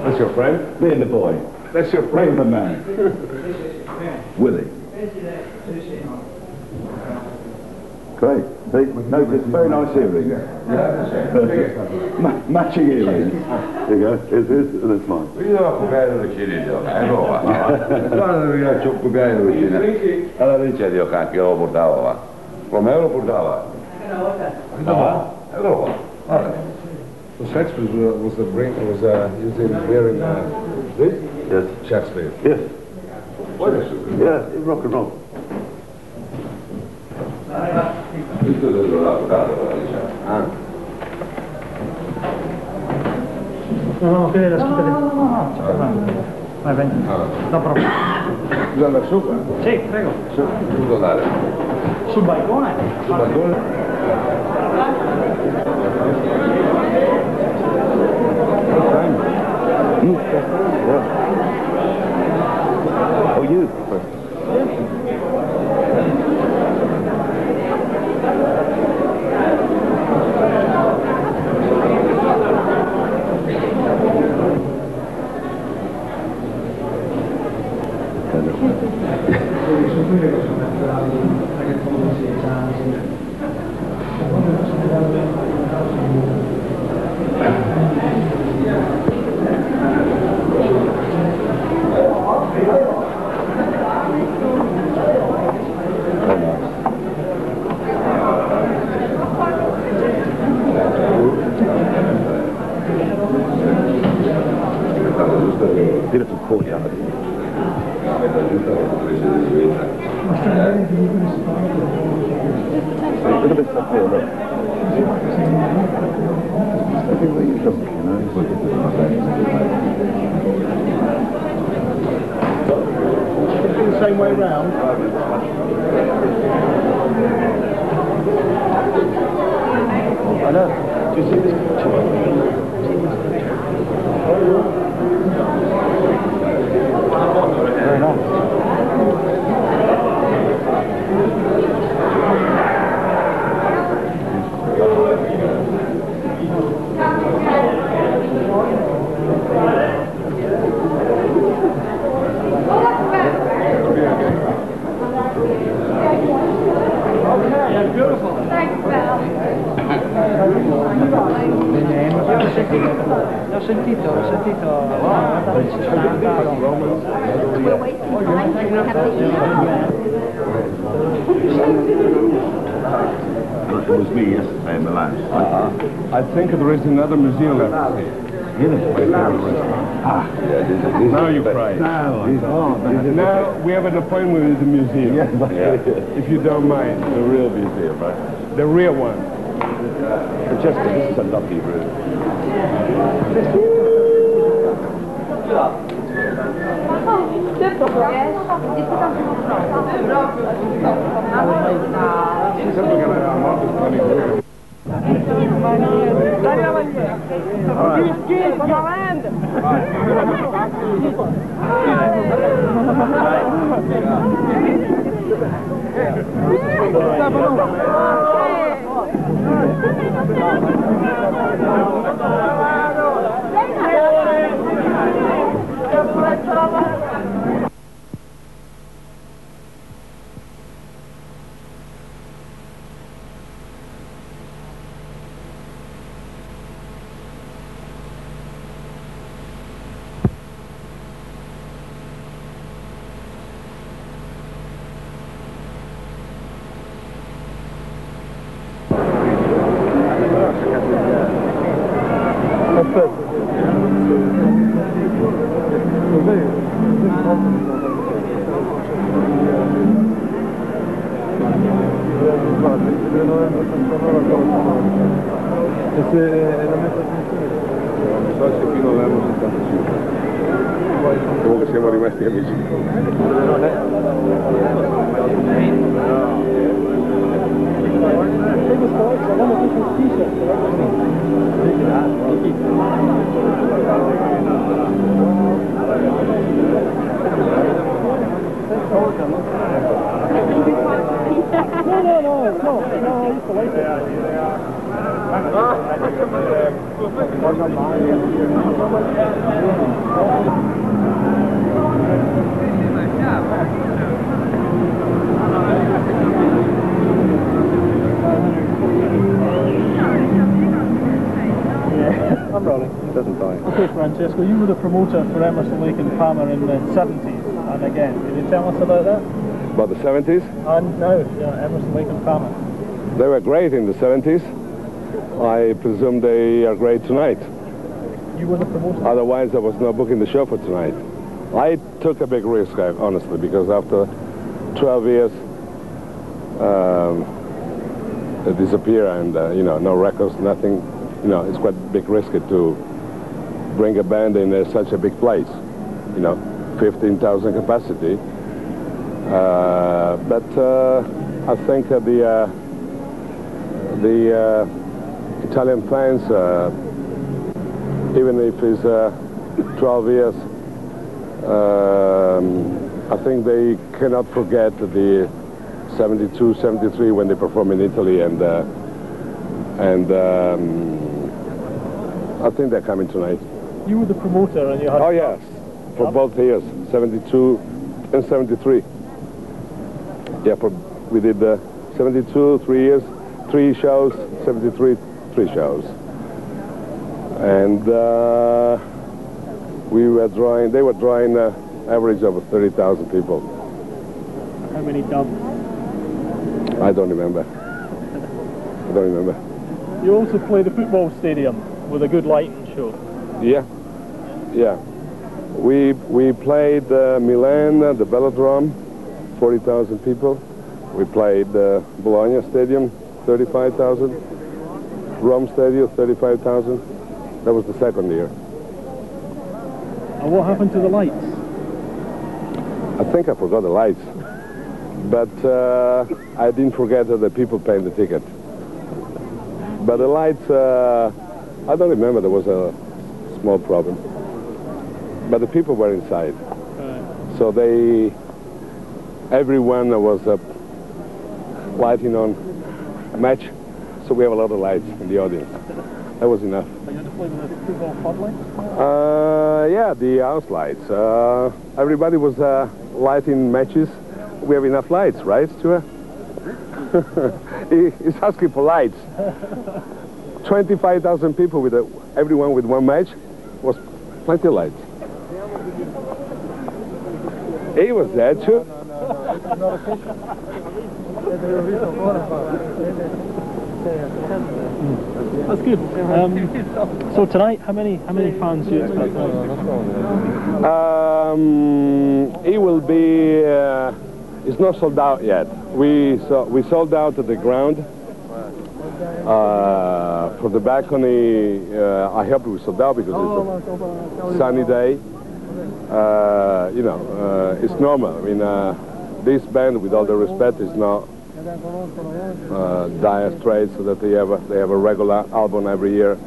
That's your friend? Me and the boy. That's your friend? Me and the man. Willie. Great. See? Notice, very nice earrings. Matching earrings. There you go. Here's his, and that's mine. Io devo copiare le vicine, guarda, devo copiare le vicine. Allora lì c'è Dio che lo portava, va. Romeo lo portava. No, eccolo qua. Guarda. So Shakespeare was using wearing this? Yes. Shakespeare. Yes. What is it? Yeah, rock and roll. Questo l'ho portato, diciamo. Ah. No, quella è la scritta del... No. Vai, vai. No problem. Bisogna andare sopra? Sì, prego. Tutto andare. Sul balcone? Sul balcone? Oh, you. did it from courtyard. Look at this stuff here, look. Everywhere you look, you know. The same way round. I know. Do you see this picture? Very nice. Beautiful. Thanks, Val. L'ho sentito. We're wasting time, so we have to eat. It was me yesterday in Milan. I think there is another museum left here. Now you pray. Now we have an appointment with the museum. If you don't mind. The real museum, right? The real one. Francesca, this is a lovely room. Comunque siamo rimasti amici. I'm rolling. It doesn't die. Okay, Francesco, you were the promoter for Emerson, Lake and Palmer in the 70s, and again, can you tell us about that? About the 70s? And now, yeah, Emerson, Lake and Palmer. They were great in the 70s. I presume they are great tonight. You were the promoter? Otherwise, there was no booking the show for tonight. I took a big risk, honestly, because after 12 years, they disappear and, you know, no records, nothing. You know, it's quite big risk to bring a band in such a big place. You know, 15,000 capacity. But I think the Italian fans, even if it's 12 years, I think they cannot forget the 72, 73 when they performed in Italy, and I think they're coming tonight. You were the promoter and you had... Oh yes, for both years, 72 and 73. Yeah, we did 72, 3 years, 3 shows, 73, 3 shows. And they were drawing average of 30,000 people. How many dubs? I don't remember. You also play the football stadium with a good lighting show. Yeah. We played Milan, the Velodrome, 40,000 people. We played Bologna Stadium, 35,000. Rome Stadium, 35,000. That was the second year. And what happened to the lights? I think I forgot the lights. But I didn't forget that the people paying the ticket. But the lights, I don't remember, there was a small problem. But the people were inside. So everyone was lighting on a match. So we have a lot of lights in the audience. That was enough. Are you had to play with the football floodlights? Yeah, the house lights. Everybody was lighting matches. We have enough lights, right, Stuart? He's asking for lights. 25,000 people with everyone with one match was plenty of lights. He was there too. That's good. So tonight, how many fans do you expect? It will be. It's not sold out yet. We sold out at the ground. For the balcony, I hope we sold out because it's a sunny day. You know, it's normal. I mean, this band, with all the respect, is not dire straits, so that they have a regular album every year,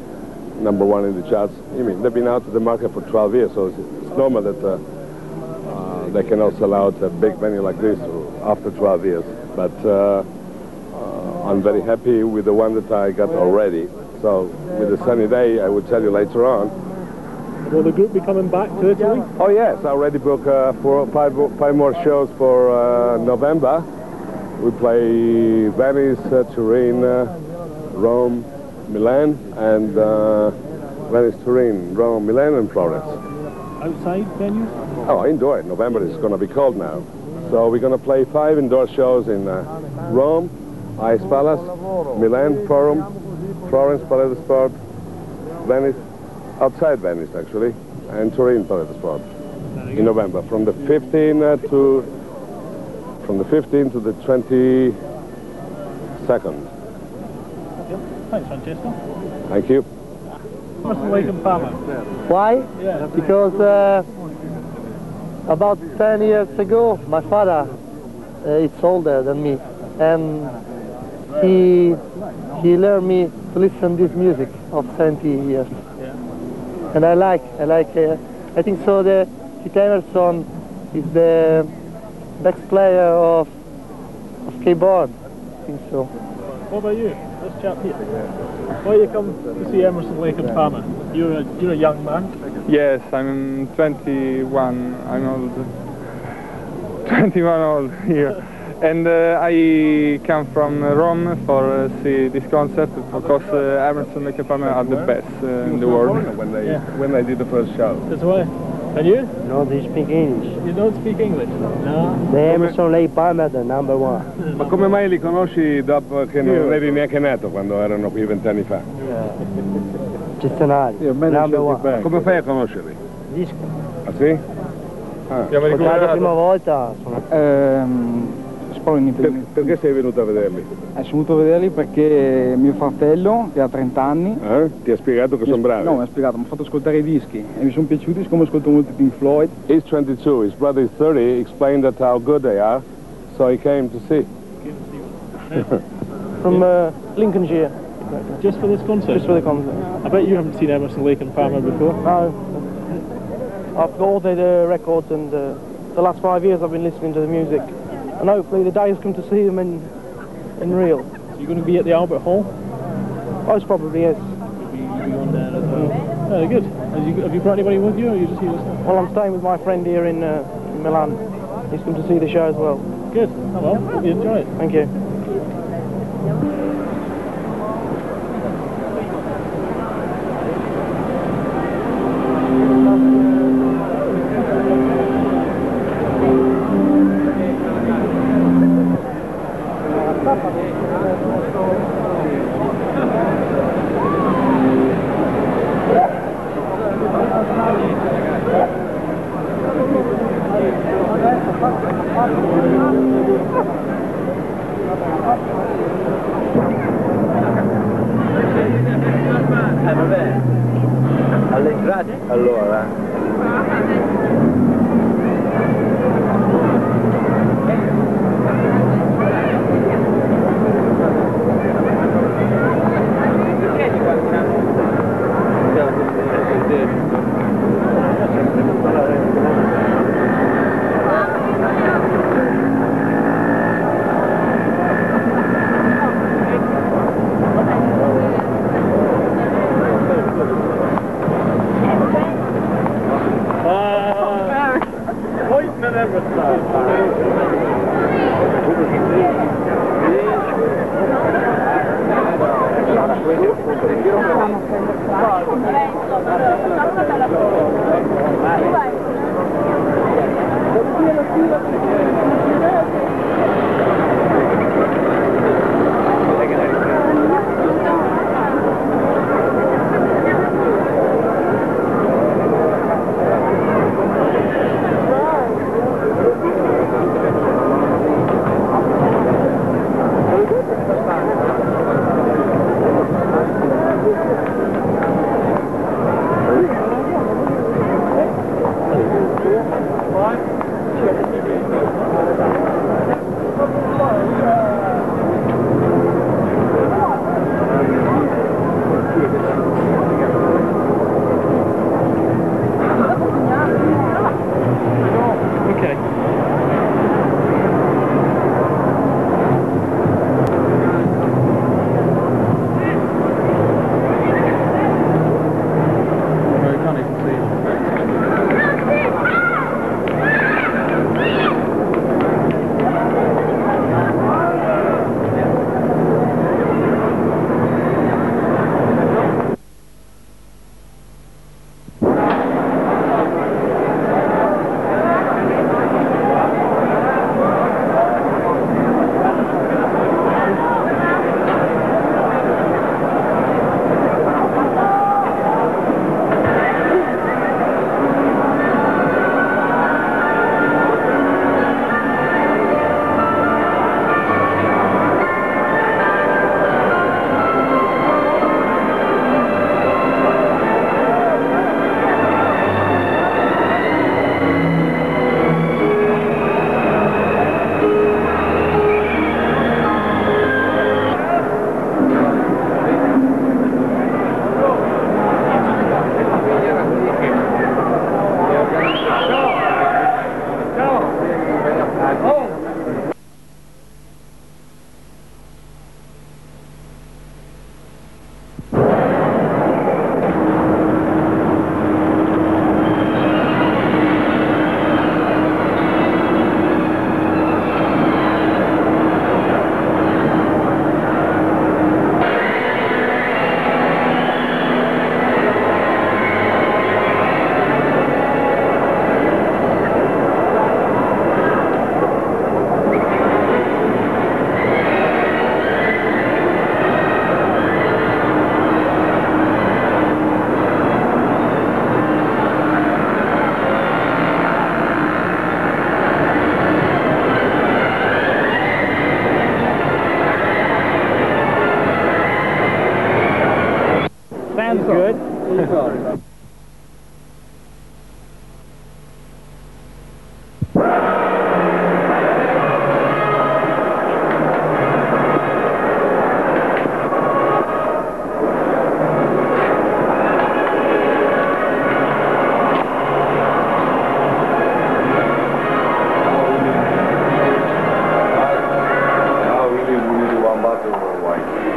#1 in the charts. I mean, they've been out of the market for 12 years, so it's normal that they cannot sell out a big venue like this after 12 years. But I'm very happy with the one that I got already. So with a sunny day, I will tell you later on. Will the group be coming back to Italy? Oh yes, I already booked five more shows for November. We play Venice, Turin, Rome, Milan, and Venice, Turin, Rome, Milan, and Florence. Outside venues? Oh, indoor. November is going to be cold now. So we're going to play 5 indoor shows in Rome, Ice Palace, Milan, Forum, Florence, Palais de Sport, Venice, outside Venice actually, and Turin, Palais de Sport in November, from the 15th to the 22nd. Thanks, Francesco. Thank you. Emerson, Lake and Palmer. Why? Yeah. Because about 10 years ago, my father is older than me, and he learned me to listen to this music of 70 years. Yeah. And I think so that Emerson is the best player of keyboard. I think so. What about you? This chap here. Why you come to see Emerson, Lake and Palmer? You're a young man. Yes, I'm 21. I'm old. 21 old here. And I come from Rome for see this concert because Emerson, Lake and Palmer are the best in the world. When they did the first show. That's why. And you? No, they speak English. You don't speak English? No. The Emerson, Lake Palmer, the #1. Ma come mai li conosci dopo che non eri neanche nato, quando erano qui 20 anni fa? Gestionali, #1. Come fai a conoscerli? Disco. Ah sì? La prima volta Perché sei venuto a vederli? Sono venuto a vederli perché mio fratello, che ha 30 anni... Ti ha spiegato che sono bravi? No, mi ha spiegato, mi ha fatto ascoltare i dischi e mi sono piaciuti, siccome ascolto molto Pink Floyd. He's 22, his brother is 30, he explained that how good they are, so he came to see. From Lincolnshire. Just for this concert? Just for the concert. I bet you haven't seen Emerson, Lake and Palmer before. No. I've got all the records, and the last 5 years I've been listening to the music. And hopefully the day has come to see them in real. So you're going to be at the Albert Hall? Most probably, yes. You'll be on there as well. Oh, good. Have you brought anybody with you, or are you just here yourself? Well, I'm staying with my friend here in Milan. He's come to see the show as well. Good. Oh well, hope you enjoy it. Thank you. All'entrata? Allora. Sounds good.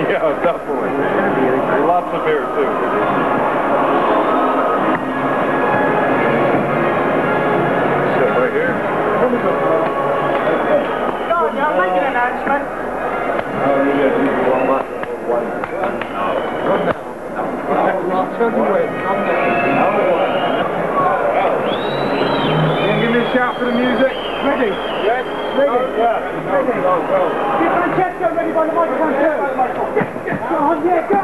Yeah, definitely. And lots of beer, too. Sit right here. Go, now make an announcement. Give me a shout for the music. Ready? Yes. Ready? Yeah. Ready? Go. Get my chest gun ready by the microphone too. Go on, yeah, go!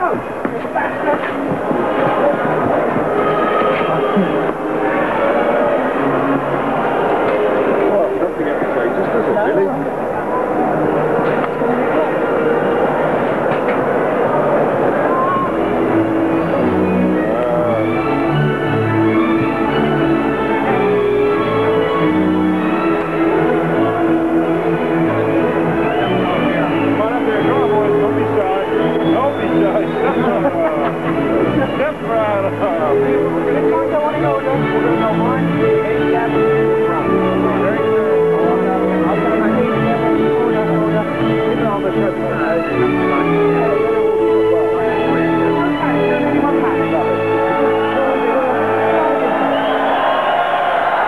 Well, nothing outrageous, does it, really? Ciao.